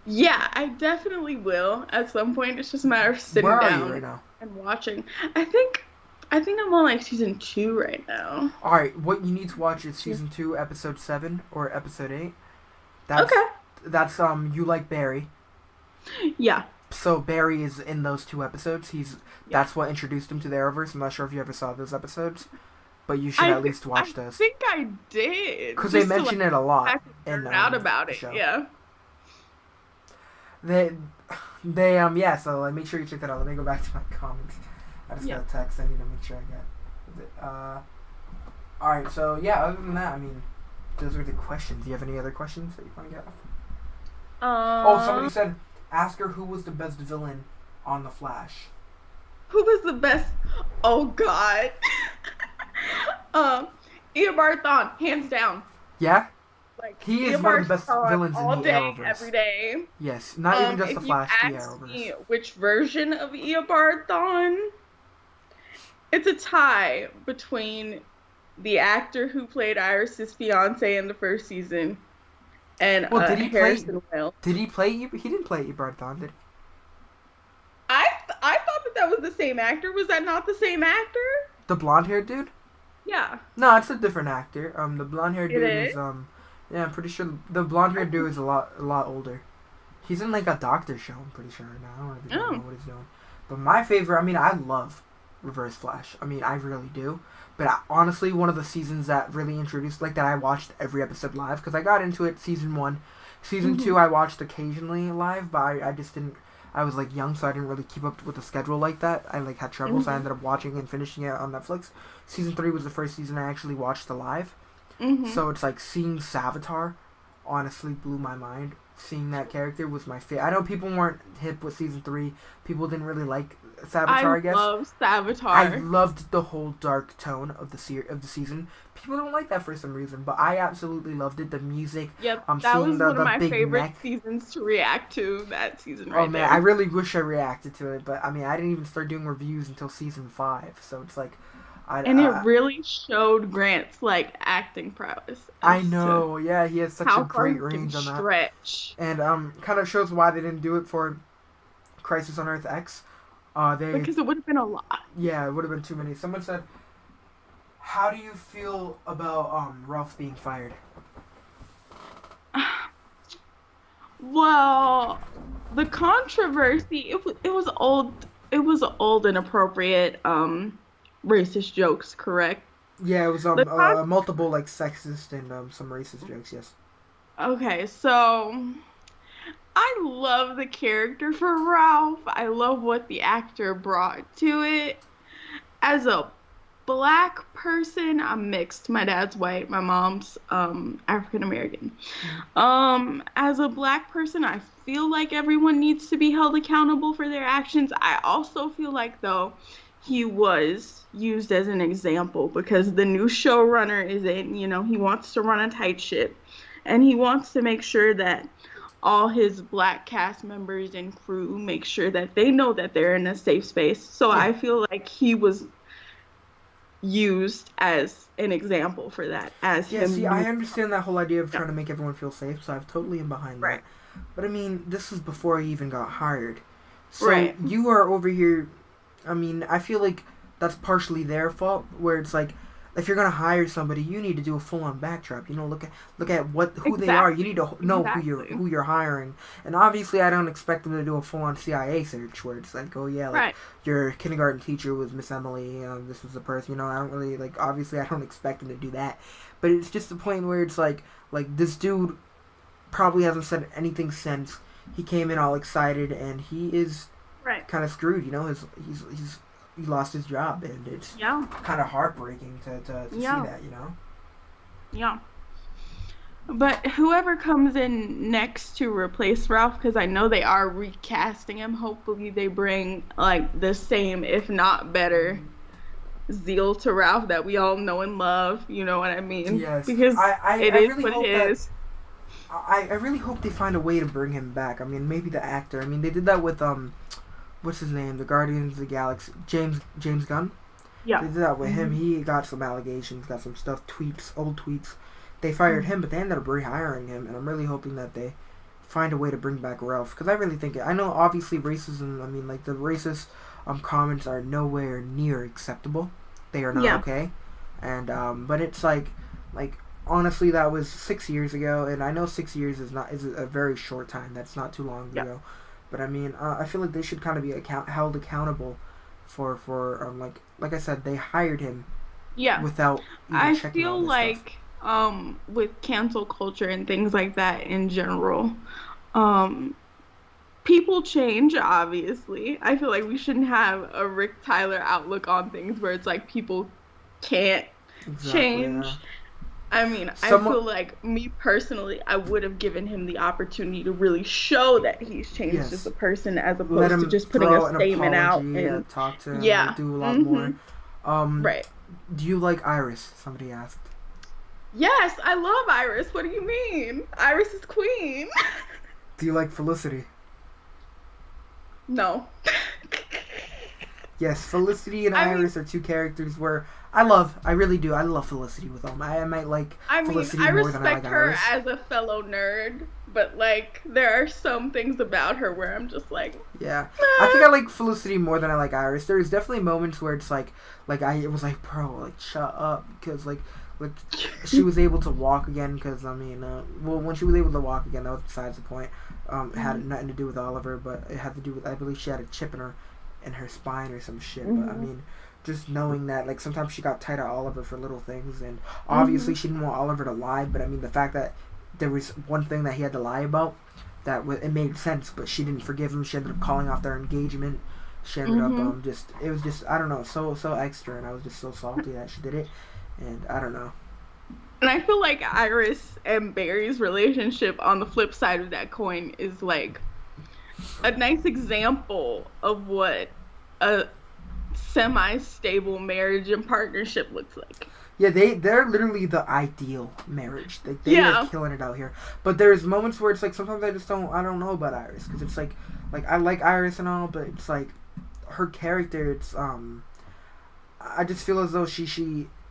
Yeah, I definitely will at some point. It's just a matter of Where sitting are you down right now? and watching. I think I think I'm on like season 2 right now. All right, what you need to watch is Yeah. season 2, episode 7 or episode 8. That's Okay. you like Barry. Yeah. So Barry is in those 2 episodes. Yeah. That's what introduced him to the Arrowverse. I'm not sure if you ever saw those episodes, but you should at least I watch those think I did because they just to like mention it a lot back and in nerd out about the it. show. Yeah. They yeah. So like, make sure you check that out. Let me go back to my comments. I just Yeah. got a text. I need to make sure I get it. All right. So yeah. Other than that, I mean, those are the questions. Do you have any other questions that you want to get off? Oh, somebody Um, said, ask her who was the best villain on The Flash. who was the best? Oh God. um, Eobard Thawne, hands down. Yeah? Like He is one of Eobard the best Thawne villains in all the day, Arrowverse. every day. Yes, not even just The If you Flash, the ask me Arrowverse. which version of Eobard Thawne, it's a tie between the actor who played Iris's fiance in the first season and Well, Harrison Wells. did he play, he didn't play Eobard Thawne, did he? I thought that that was the same actor. Was that not the same actor? The blonde-haired dude? Yeah, No, it's a different actor. The blonde-haired it dude is. yeah, I'm pretty sure the blonde-haired dude is a lot older. He's in like a doctor show, I'm pretty sure right now. I don't really know Oh, what he's doing. But my favorite, I mean, I love Reverse Flash. I mean, I really do. But honestly, one of the seasons that really introduced, like that I watched every episode live, because I got into it season 1. Season hmm 2 I watched occasionally live, but I just didn't, I was like young, so I didn't really keep up with the schedule like that. I like had trouble, so I hmm ended up watching and finishing it on Netflix. Season 3 was the first season I actually watched live. hmm So it's like seeing Savitar honestly blew my mind. Seeing that character was my favorite. I know people weren't hip with season 3. People didn't really like I Savitar, I guess. love I Savitar. loved the whole dark tone of the season. People don't like that for some reason, but I absolutely loved it. The music, Yep, that seeing was one of the my big favorite neck. seasons to react to. That season Oh right man, I there. really wish I reacted to it, but I mean, I didn't even start doing reviews until season 5. So it's like, And it I really showed Grant's like acting prowess I as to know, yeah, he has such a how far great he can range on that, stretch. and kind of shows why they didn't do it for Crisis on Earth X. They Because it would have been a lot. Yeah, it would have been too many. Someone said, "How do you feel about Ralph being fired?" Well, the controversy it was old, it was old inappropriate racist jokes, correct? Yeah, it was The con multiple like sexist and some racist jokes. Yes. Okay, so I love the character for Ralph. I love what the actor brought to it. As a black person, I'm mixed. My dad's white, my mom's African American. Mm. As a black person, I feel like everyone needs to be held accountable for their actions. I also feel like though he was used as an example because the new showrunner is in, he wants to run a tight ship and he wants to make sure that all his black cast members and crew make sure that they know that they're in a safe space. So Yeah. I feel like he was used as an example for that, as Yeah. See, I him. understand that whole idea of Yeah, trying to make everyone feel safe, so I totally am behind that. right, But I mean, this was before he even got hired. So right. you are over here. I mean, I feel like that's partially their fault, where it's like, if you're gonna hire somebody, you need to do a full on backdrop. You know, look at what who they are. You need Exactly. to know Exactly. who you're hiring. And obviously, I don't expect them to do a full on CIA search where it's like, oh yeah, like Right. your kindergarten teacher was Miss Emily. This was the person. You know, I don't really like. Obviously, I don't expect them to do that. But it's just the point where it's like this dude probably hasn't said anything since he came in all excited, and he is Right. kind of screwed. You know, he lost his job, and it's Yeah. kind of heartbreaking to see Yeah. that. You know. Yeah. But whoever comes in next to replace Ralph, because I know they are recasting him, hopefully they bring like the same, if not better, zeal to Ralph that we all know and love. You know what I mean? Yes, Because it I is really what it hope that is. I really hope they find a way to bring him back. I mean, maybe the actor. I mean, they did that with what's his name, the Guardians of the Galaxy, James Gunn. Yeah. They did that with him. Hmm. He got some allegations, got some stuff, old tweets. They fired him, Hmm. but they ended up rehiring him, and I'm really hoping that they find a way to bring back Ralph, because I really think I know obviously racism. I mean, like the racist comments are nowhere near acceptable. They are not Yeah. okay, and but it's like honestly that was 6 years ago, and I know 6 years is a very short time. That's not too long Yeah. ago, but I mean I feel like they should kind of be held accountable for like I said, they hired him Yeah. without even I checking all feel this stuff. like with cancel culture and things like that in general, um people change, obviously. I feel like we shouldn't have a Rick Tyler outlook on things where it's like people can't Exactly. Yeah. change. I mean, I Someone. feel like me personally, I would have given him the opportunity to really show that he's changed as Yes. a person as Let opposed to him just putting a throw an statement out apology. and Talk to him. Like yeah. do a lot more. Mhm. Um, Right. do you like Iris? Somebody asked. Yes, I love Iris. What do you mean? Iris is queen. Do you like Felicity? No. Yes, Felicity and I mean, Iris are two characters where I really do. I love Felicity with them. I might like Felicity I more than I like respect her Iris. as a fellow nerd, but like there are some things about her where I'm just like, Yeah, I think nah. I like Felicity more than I like Iris. There's definitely moments where it's like it was like, bro, like shut up, because like she was able to walk again. Because I mean, well, when she was able to walk again, that was besides the point. It had Mhm. nothing to do with Oliver, but it had to do with, I believe she had a chip in her spine or some shit. But I Mhm. mean, just knowing that, like sometimes she got tight at Oliver for little things, and obviously Mhm. she didn't want Oliver to lie. But I mean, the fact that there was one thing that he had to lie about, it made sense, but she didn't forgive him. She ended up calling off their engagement. She ended up Mhm. just, it was just, I don't know, so extra, and I was just so salty that she did it, and I don't know. And I feel like Iris and Barry's relationship on the flip side of that coin is like a nice example of what a semi-stable marriage and partnership looks like. Yeah, they're literally the ideal marriage. They are Yeah. killing it out here. But there's moments where it's like sometimes I don't know about Iris, because it's like I like Iris and all, but it's like her character. It's I just feel as though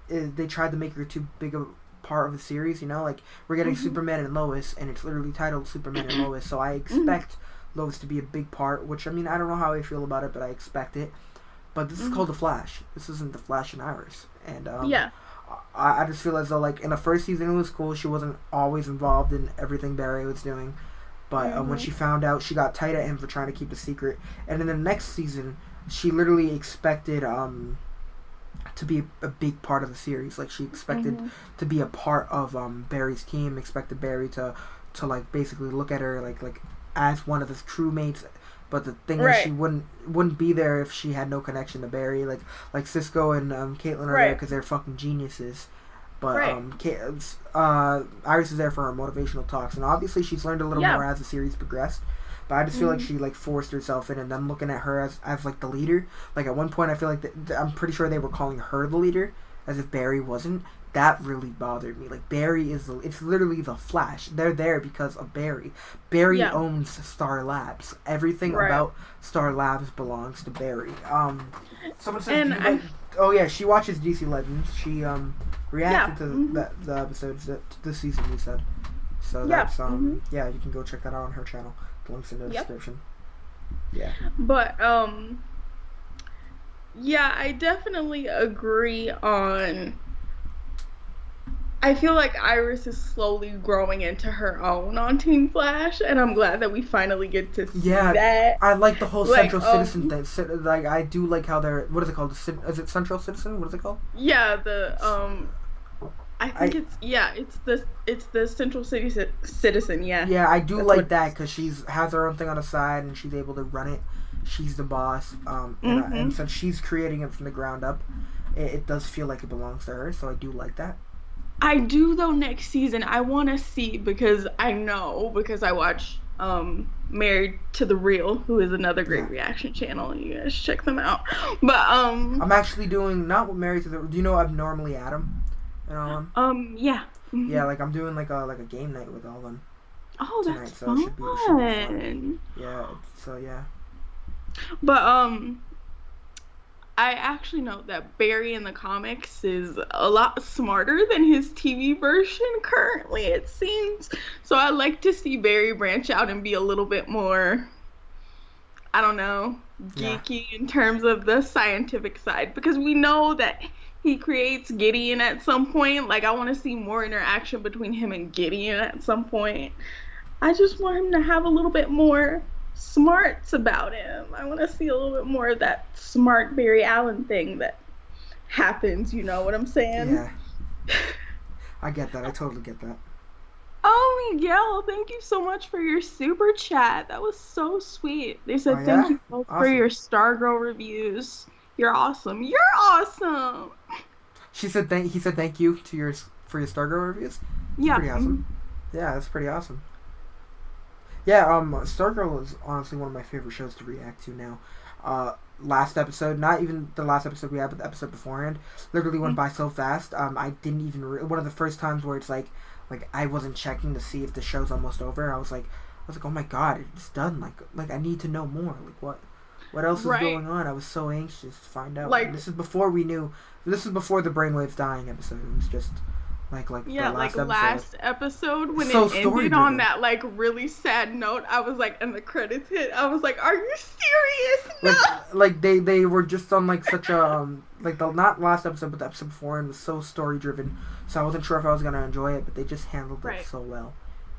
they tried to make her too big a part of the series. You know, like we're getting Mhm. Superman and Lois, and it's literally titled Superman and Lois. So I Mhm. expect Lois to be a big part. Which I mean, I don't know how I feel about it, but I expect it. But this is called Mhm. The Flash. This isn't The Flash and Iris, and Yeah. I just feel as though like in the first season it was cool. She wasn't always involved in everything Barry was doing, but when Mhm. she found out, she got tight at him for trying to keep the secret. And in the next season, she literally expected to be a big part of the series. Like she expected Mhm. to be a part of Barry's team. Expected Barry to like basically look at her like as one of his crewmates. But the thing is, she Right. wouldn't be there if she had no connection to Barry. Like Cisco and Caitlin are there Right. because they're fucking geniuses. But Right. Iris is there for her motivational talks, and obviously she's learned a little Yeah. more as the series progressed. But I just feel like Mhm. she like forced herself in, and them looking at her as like the leader. Like at one point, I feel like I'm pretty sure they were calling her the leader, as if Barry wasn't. That really bothered me. Like Barry it's literally the Flash. They're there because of Barry. Barry Yeah. owns Star Labs. Everything Right. about Star Labs belongs to Barry. Someone says, And "Do you like?" I Oh yeah, she watches DC Legends. She yeah. reacted to Mhm. the episodes that this season you said. So Yeah. that's Mhm. yeah, you can go check that out on her channel. The link's in the Yep. description. Yeah. But yeah, I definitely agree on I feel like Iris is slowly growing into her own on Teen Flash, and I'm glad that we finally get to see Yeah, that. I like the whole Like, Central Citizen thing. Like, I do like how they're. What is it called? Is it Central Citizen? What is it called? yeah, I think I it's the Central City Citizen. Yeah, Yeah, I do that's what like it that is. because she's has her own thing on the side and she's able to run it. She's the boss, and Hmm. since she's creating it from the ground up, it does feel like it belongs to her. So I do like that. I do though next season. I want to see because I know because I watch Married to the Real, who is another Yeah, great reaction channel. You guys check them out. But I'm actually doing not with Married to the. Do you know Abnormally Adam and all them? yeah. Yeah, Hmm. like I'm doing like a game night with all them Oh, tonight, that's so it should be fun. fun. Yeah, so yeah. But I actually know that Barry in the comics is a lot smarter than his TV version currently, it seems. So I like to see Barry branch out and be a little bit more, I don't know, Yeah. geeky in terms of the scientific side because we know that he creates Gideon at some point. Like, I want to see more interaction between him and Gideon at some point. I just want him to have a little bit more smarts about him. I want to see a little bit more of that smart Barry Allen thing that happens. You know what I'm saying? Yeah, I get that. I totally get that. Oh, Miguel, thank you so much for your super chat. That was so sweet. They Oh said thank yeah, you both for awesome. your Stargirl reviews. You're awesome. You're awesome. He said thank you to your for your Stargirl reviews. It's Yeah. pretty awesome. Yeah, that's pretty awesome. Yeah, Stargirl is honestly one of my favorite shows to react to now. Last episode, not even the last episode we had, but the episode beforehand, literally went by so fast. I didn't even one of the first times where it's like I wasn't checking to see if the show's almost over. I was like, oh my god, it's done. Like I need to know more. Like what else is Right. going on? I was so anxious to find out. And Like, this is before we knew. This is before the brainwaves dying episode. It was just like the yeah, like last episode. last episode when So it story ended on driven. that like really sad note, I was like, and the credits hit, I was like, are you serious? like No. they were just on like such a like the not last episode but the episode before and was so story driven, so I wasn't sure if I was gonna enjoy it, but they just handled it Right. so well,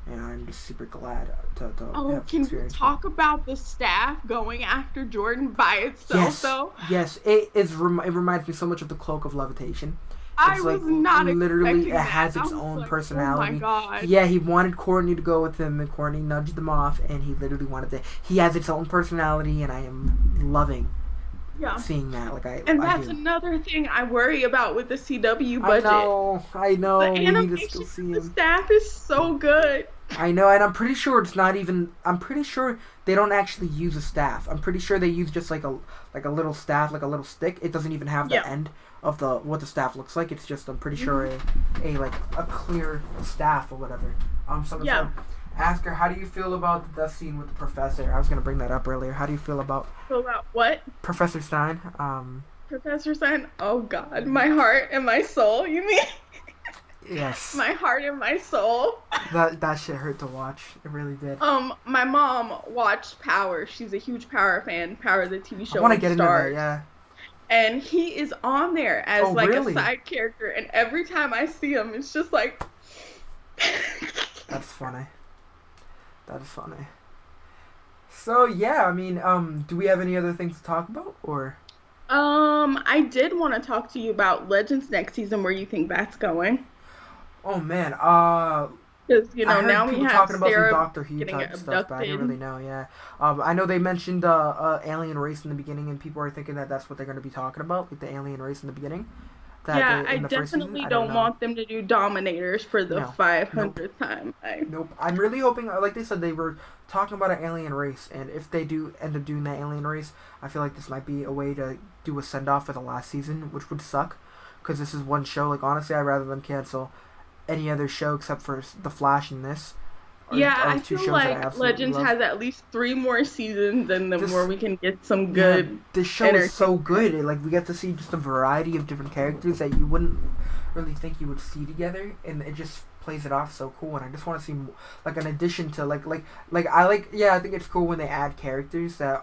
and I'm just super glad to Oh, have can we experienced it. talk about the staff going after Jordan by itself Yes, though? yes, it reminds me so much of the Cloak of Levitation. I It's like was not literally expecting it that. has I its was own like, oh my personality. God. Yeah, he wanted Courtney to go with him, and Courtney nudged them off, and he literally wanted to. He has its own personality, and I am loving Yeah. seeing that. Like And I that's do. another thing I worry about with the CW budget. I The know. We need to still animation see of the him. staff is so good. I know, and I'm pretty sure it's not even. I'm pretty sure they don't actually use a staff. I'm pretty sure they use just like a little staff, like a little stick. It doesn't even have the Yeah. end of the what the staff looks like. It's just I'm pretty sure Mhm. a like a clear staff or whatever. Someone Yeah. said, ask her how do you feel about the death scene with the professor. I was gonna bring that up earlier. How do you feel about So about what? Professor Stein? Professor Stein? Oh God, my heart and my soul. You mean Yes, my heart and my soul? that shit hurt to watch. It really did. My mom watched Power. She's a huge Power fan. Power, the TV I show want to on get into that. Stars. Yeah. And he is on there as Oh, like really? a side character. And every time I see him, it's just like. That's funny. That is funny. So yeah, I mean, do we have any other things to talk about, or? I did want to talk to you about Legends next season. Where you think that's going? Oh man, Because I heard now we people have talking about some Sarah Doctor Who getting type stuff, but I didn't abducted. really know. Yeah, I know they mentioned alien race in the beginning, and people are thinking that that's what they're going to be talking about, like the alien race in the beginning. Yeah, I In the first season. definitely I don't don't know. want them to do Dominators for the No, nope, 500th time. nope. I'm really hoping, like they said, they were talking about an alien race, and if they do end up doing that alien race, I feel like this might be a way to do a send off for the last season, which would suck, because this is one show. Like honestly, I'd rather them cancel any other show except for The Flash and this. Yeah, Are I two feel shows that I like absolutely Legends love. has at least 3 more seasons, and the This more we can get some Yeah, good this show is so entertainment. good. Like we get to see just a variety of different characters that you wouldn't really think you would see together, and it just plays it off so cool. And I just want to see like an addition to like I like yeah I think it's cool when they add characters that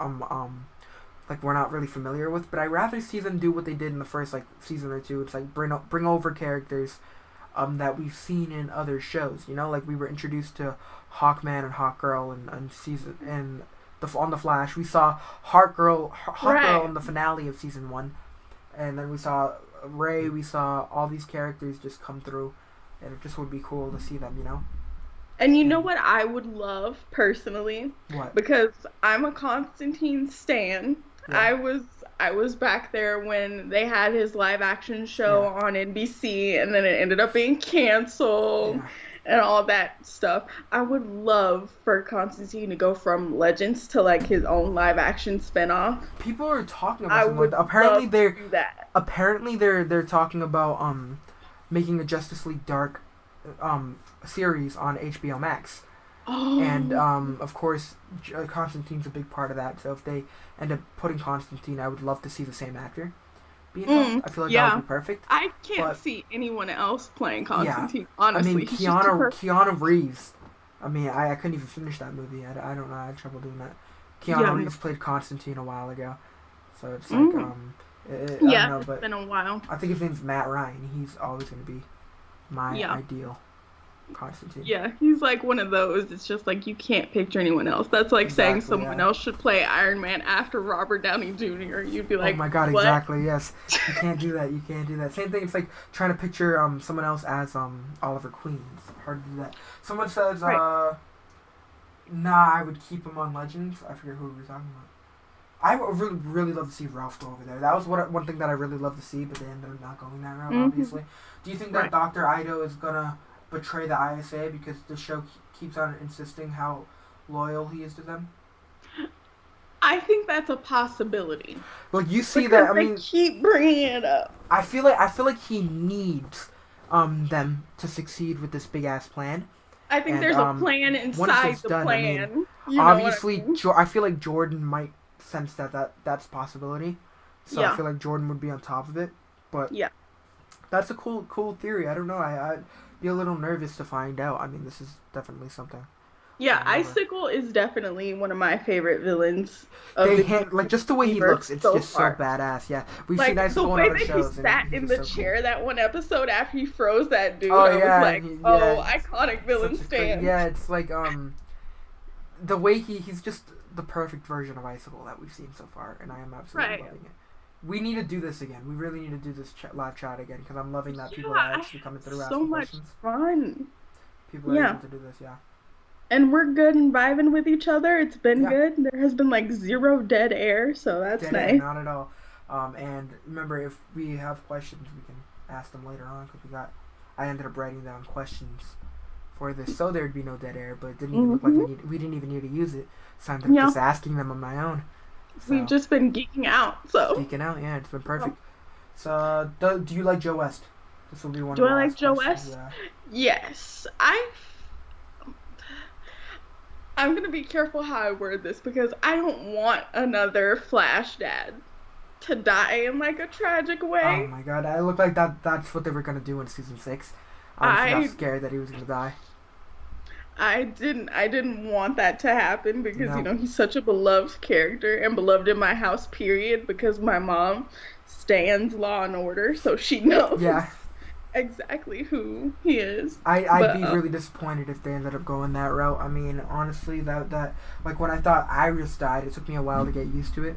like we're not really familiar with, but I rather see them do what they did in the first like season or two. It's like bring over characters that we've seen in other shows. You know, like we were introduced to Hawkman and Hawkgirl and season and on the Flash. We saw Hawkgirl Right. in the finale of season 1, and then we saw Ray. We saw all these characters just come through, and it just would be cool to see them. You know, And you know and what I would love personally? what? Because I'm a Constantine stan. Yeah, I was I was back there when they had his live action show yeah, on NBC and then it ended up being canceled yeah. and all that stuff. I would love for Constantine to go from Legends to like his own live action spinoff. People are talking about I something like would that. love to do that. Apparently they're talking about making a Justice League Dark series on HBO Max. And Oh, of course, Constantine's a big part of that. So if they end up putting Constantine, I would love to see the same actor be involved. I feel like that yeah. would be perfect. I can't But see anyone else playing yeah, Constantine, I mean honestly. He's just too perfect. Keanu Reeves. I mean, I couldn't even finish that movie. I don't know. I had trouble doing that. Keanu Yeah. Reeves played Constantine a while ago, so it's like Mm. I don't Yeah, know, it's but been a while. I think his name's Matt Ryan. He's always gonna be my Yeah. ideal Constantine. Yeah, he's like one of those. It's just like you can't picture anyone else. That's like saying Exactly. someone Yeah. else should play Iron Man after Robert Downey Jr. You'd be Oh like, my god, what? exactly, yes. You can't do that, you can't do that. Same thing, it's like trying to picture someone else as Oliver Queen. It's hard to do that. Someone says, Right. nah, I would keep him on Legends. I forget who we were talking about. I would really, really love to see Ralph go over there. That was one thing that I really love to see, but they ended up not going that route, obviously. Do you think that Right. Dr. Ido is gonna betray the ISA because the show keeps on insisting how loyal he is to them? I think that's a possibility Like, you see because that, I they mean, keep bringing it up. I feel like he needs them to succeed with this big ass plan. I think And there's a plan once inside it's the done, I mean, plan. You know what I obviously, mean? I feel like Jordan might sense that's a possibility. So I Yeah. feel like Jordan would be on top of it. But Yeah. that's a cool theory. I don't know. I'd be a little nervous to find out. I mean, this is definitely something. Yeah, Whatever. Icicle is definitely one of my favorite villains of They the like just the way he universe looks. It's so just far. so badass. Yeah, we've Like seen the Icicle on way other that he shows, and sat he's in just the so cool. chair that one episode after he froze that dude, Oh I was yeah, like, oh, iconic villain such a stand. yeah. It's like the way he's just the perfect version of Icicle that we've seen so far, and I am absolutely Right. loving it. We need to do this again. We really need to do this live chat again because I'm loving that people Yeah, are I actually coming through had so asking much questions. fun. People are Yeah. able to do this. Yeah. And we're good and vibing with each other. It's been Yeah. good. There has been like zero dead air, so that's Dead air, nice. not at all. And remember, if we have questions, we can ask them later on because I ended up writing down questions for this, so there'd be no dead air. But it didn't even look like we didn't even need to use it. So I ended up Yeah. just asking them on my own. We've So just been geeking out. So, geeking out, yeah, it's been perfect. So, do you like Joe West? This will be one do of the I like last Joe questions. West? Yeah. Yes. I'm gonna be careful how I word this because I don't want another Flash dad to die in like a tragic Oh way. my god, I looked like that's what they were gonna do in season 6. I I got scared that he was gonna die. I didn't want that to happen because No. he's such a beloved character and beloved in my house period because my mom stands Law and Order so she knows Yeah. exactly who he is. I'd But be really disappointed if they ended up going that route. I mean, honestly, that like when I thought Iris died, it took me a while to get used to it.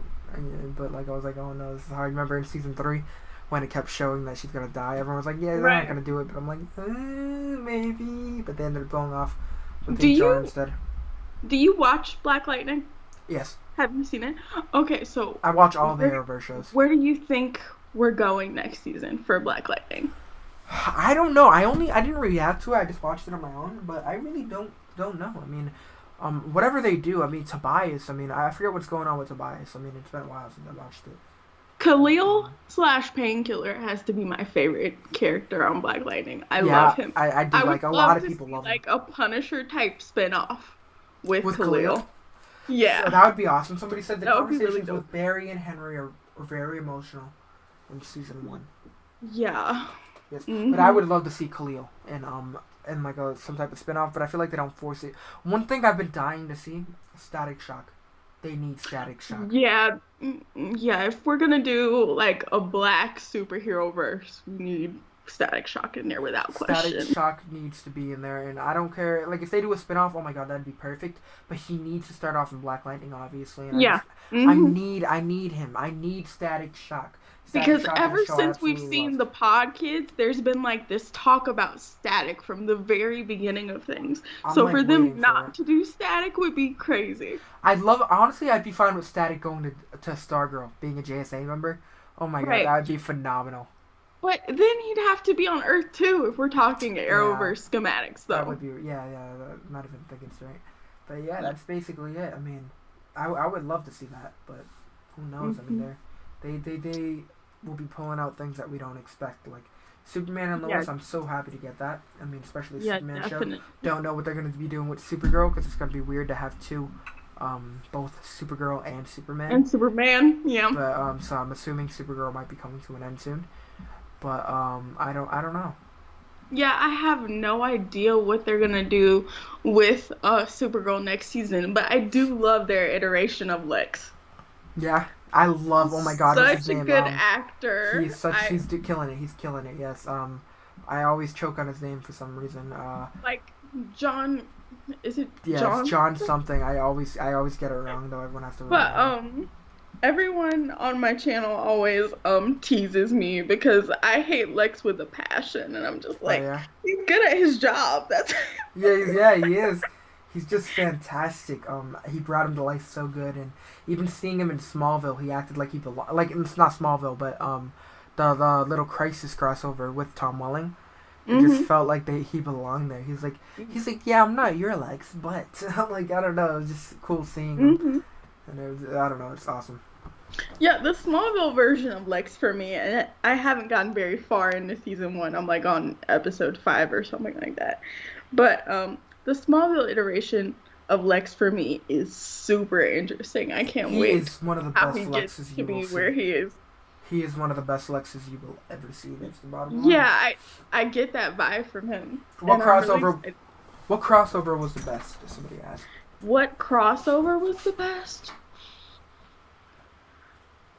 But like I was like, oh no, this is hard. Remember in season 3 when it kept showing that she's gonna die, everyone was like, yeah, they're not right. gonna do it. But I'm like, maybe. But they ended up going off with Do HR you instead. do you watch Black Lightning? Yes, Have you seen it? Okay, so I watch all the where, Arrowverse shows. where do you think we're going next season for Black Lightning? I don't know. I didn't react to it. I just watched it on my own. But I really don't know. I mean, whatever they do. I mean, Tobias. I mean, I forget what's going on with Tobias. I mean, it's been a while since I watched it. Khalil slash Painkiller has to be my favorite character on Black Lightning. I Yeah, love him. I do I like would a lot of to people see, love him. like a Punisher type spinoff with With Khalil. Khalil? Yeah, So that would be awesome. Somebody said the that would be really conversations dope. with Barry and Henry are very emotional in season 1. Yeah. Yes, Mhm. but I would love to see Khalil in like some type of spinoff. But I feel like they don't force it. One thing I've been dying to see: Static Shock. They need Static Shock. Yeah, yeah. If we're gonna do like a black superhero verse, we need Static Shock in there without Static question. Shock needs to be in there, and I don't care. Like if they do a spinoff, oh my god, that'd be perfect. But he needs to start off in Black Lightning, obviously, and Yeah. I hmm need him. I need Static Shock. Static Because Shock in a ever show I since we've absolutely love. seen the Pod Kids, there's been like this talk about Static from the very beginning of things. I'm So like for them waiting for it. not to do Static would be crazy. I'd love, honestly, I'd be fine with Static going to Stargirl, being a JSA member. Oh my god, Right. that would be phenomenal. But then he'd have to be on Earth too if we're talking Yeah, Arrowverse schematics, that though. would be, not even thinking straight. But yeah, that's basically it. I mean, I would love to see that, but who knows? I mean, hmm they will be pulling out things that we don't expect, like Superman and Yeah, Lois. I'm so happy to get that. I mean, especially yeah, Superman show. definitely. Don't know what they're going to be doing with Supergirl because it's going to be weird to have two, both Supergirl and Superman. And Superman, yeah. But so I'm assuming Supergirl might be coming to an end soon. But I don't know. Yeah, I have no idea what they're gonna do with Supergirl next season, but I do love their iteration of Lex. Yeah, I love. Oh my God, what's his Such a name? good He actor. is such. I Killing it. He's killing it. Yes. I always choke on his name for some reason. like John. Is it Yeah, it's John? John something. I always get it wrong though. Everyone has to But remind me. everyone on my channel always teases me because I hate Lex with a passion, and I'm just Oh like, yeah. he's good at his job. That's Yeah, he is. He's just fantastic. He brought him to life so good, and even seeing him in Smallville, he acted like he belonged. Like it's not Smallville, but the little Crisis crossover with Tom Welling. It just hmm felt like he belonged there. He's like, yeah, I'm not your Lex, but I'm like, I don't know. It was just cool seeing him, hmm and I don't know. It's awesome. Yeah, the Smallville version of Lex for me, and I haven't gotten very far into season one. I'm like on episode 5 or something like that. But the Smallville iteration of Lex for me is super interesting. I can't He wait is one of the how best he gets Lexes to you will be see. where he is. He is one of the best Lexes you will ever see. That's the bottom Yeah, line. I get that vibe from him, What and I'm really crossover? excited. What crossover was the best? If somebody asked. What crossover was the best?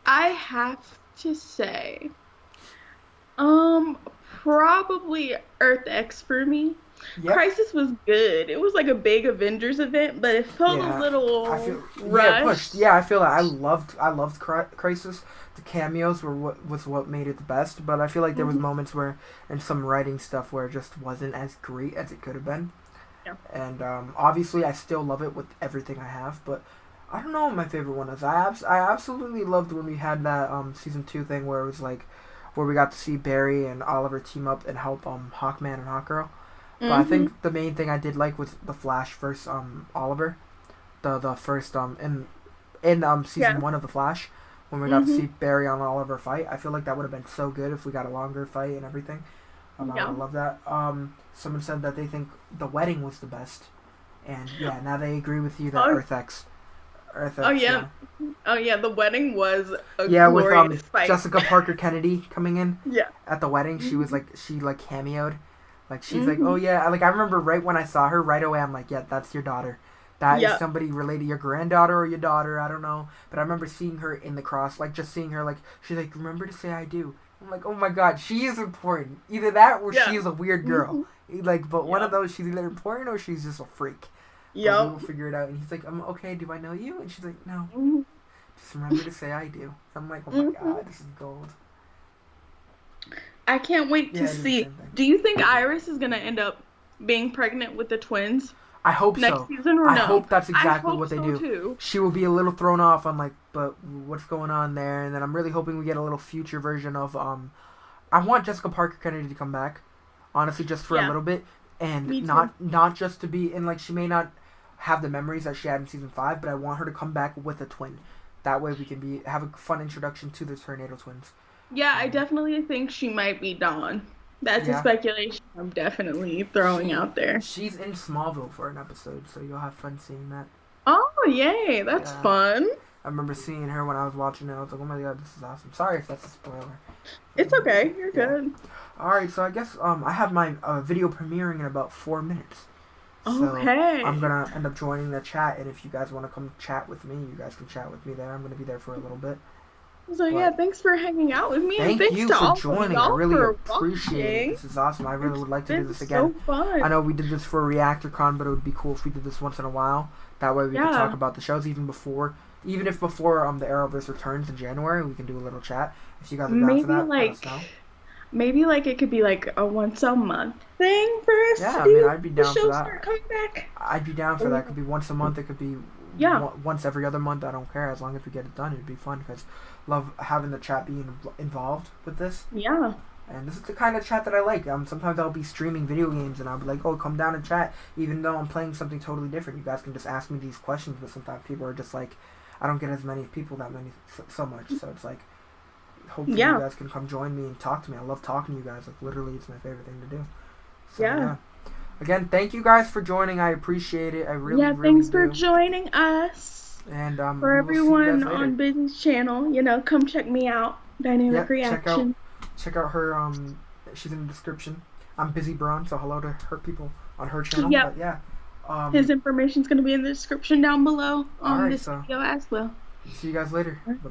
I have to say, um, probably Earth X for me. Yep. Crisis was good. It was like a big Avengers event, but it felt a Yeah. I little feel pushed. rushed. Yeah, I feel that I loved Crisis. The cameos was what made it the best, but I feel like there was hmm moments where and some writing stuff where it just wasn't as great as it could have been. Yeah. And obviously I still love it with everything I have, but I don't know what my favorite one is. I absolutely loved when we had that season 2 thing where it was like where we got to see Barry and Oliver team up and help Hawkman and Hawkgirl. But I hmm think the main thing I did like was the Flash versus Oliver, the first in Yeah. season 1 of the Flash, when we got to hmm see Barry and Oliver fight. I feel like that would have been so good if we got a longer fight and everything. I Yeah. would love that. Someone said that they think the wedding was the best, and yeah, now they agree with you that Oh, Earth oh X, yeah. Oh yeah. The wedding was a yeah, with glorious fight. Jessica Parker Kennedy coming in Yeah. at the wedding. She was hmm like cameoed. Like she's like, oh hmm yeah, like I remember right when I saw her right away. I'm like, yeah, that's your daughter. That is Yep. somebody related, your granddaughter or your daughter. I don't know, but I remember seeing her in the cross, like just seeing her, like she's like, remember to say I do. I'm like, oh my god, she is important. Either that or Yeah. she is a weird girl. hmm Like, but one of Yep. those, she's either important or she's just a freak. But we will Yep. figure it out. And he's like, okay, do I know you? And she's like, no, hmm just remember to say I do. I'm like, oh my hmm god, this is gold. I can't wait Yeah, to I do the see. same thing. Do you think Iris is gonna end up being pregnant with the twins I hope next so. season or I no? hope that's I exactly hope what they so do. too. She will be a little thrown off on like, but what's going on there? And then I'm really hoping we get a little future version of I want Jessica Parker Kennedy to come back, honestly, just for a Yeah, little bit, and me too. not just to be in like she may not have the memories that she had in season 5, but I want her to come back with a twin. That way we can have a fun introduction to the Tornado Twins. Yeah, I Um, definitely think she might be Dawn. That's a yeah, speculation I'm definitely throwing she out there. she's in Smallville for an episode, so you'll have fun seeing that. Oh, yay, that's Yeah. fun. I remember seeing her when I was watching it. I was like, "Oh my god, this is awesome." Sorry if that's a spoiler. It's okay, you're Yeah. good. All right, so I guess I have my video premiering in about 4 minutes. So I'm Okay. gonna end up joining the chat, and if you guys want to come chat with me, you guys can chat with me there. I'm gonna be there for a little bit. So yeah, But thanks for hanging out with me, and thank thanks you to for all of joining. I y'all really for appreciate it. watching. This is awesome. I really It's would like to do been this again. so fun. I know we did this for ReactorCon, but it would be cool if we did this once in a while. That way we could talk Yeah, about the shows even if before the Arrowverse returns in January, we can do a little chat. If you guys are down for maybe that, let us like know. maybe like it could be like a once a month thing for us Yeah, to I mean, do. I'd be The down for shows that. start coming back. I'd be down for that. It could be once a month. It could be Yeah, once every other month. I don't care as long as we get it done. It'd be fun because love having the chat being involved with this. yeah, And this is the kind of chat that I like. Sometimes I'll be streaming video games and I'll be like, "Oh, come down and chat," even though I'm playing something totally different. You guys can just ask me these questions, but sometimes people are just like, I don't get as many people so much. So it's like, hopefully you yeah, guys can come join me and talk to me. I love talking to you guys. Like literally, it's my favorite thing to do. So yeah. yeah. Again, thank you guys for joining. I appreciate it. I really, Yeah, really thanks for do. joining us. And For we will see you everyone guys later. on Business Channel, come check me out. Dynamic Yep, Reaction. check out her. She's in the description. I'm Busy Braun, so hello to her people on her channel. Yep. But yeah, His information's going to be in the description down below all on right. this So video as well. see you guys later. Bye bye.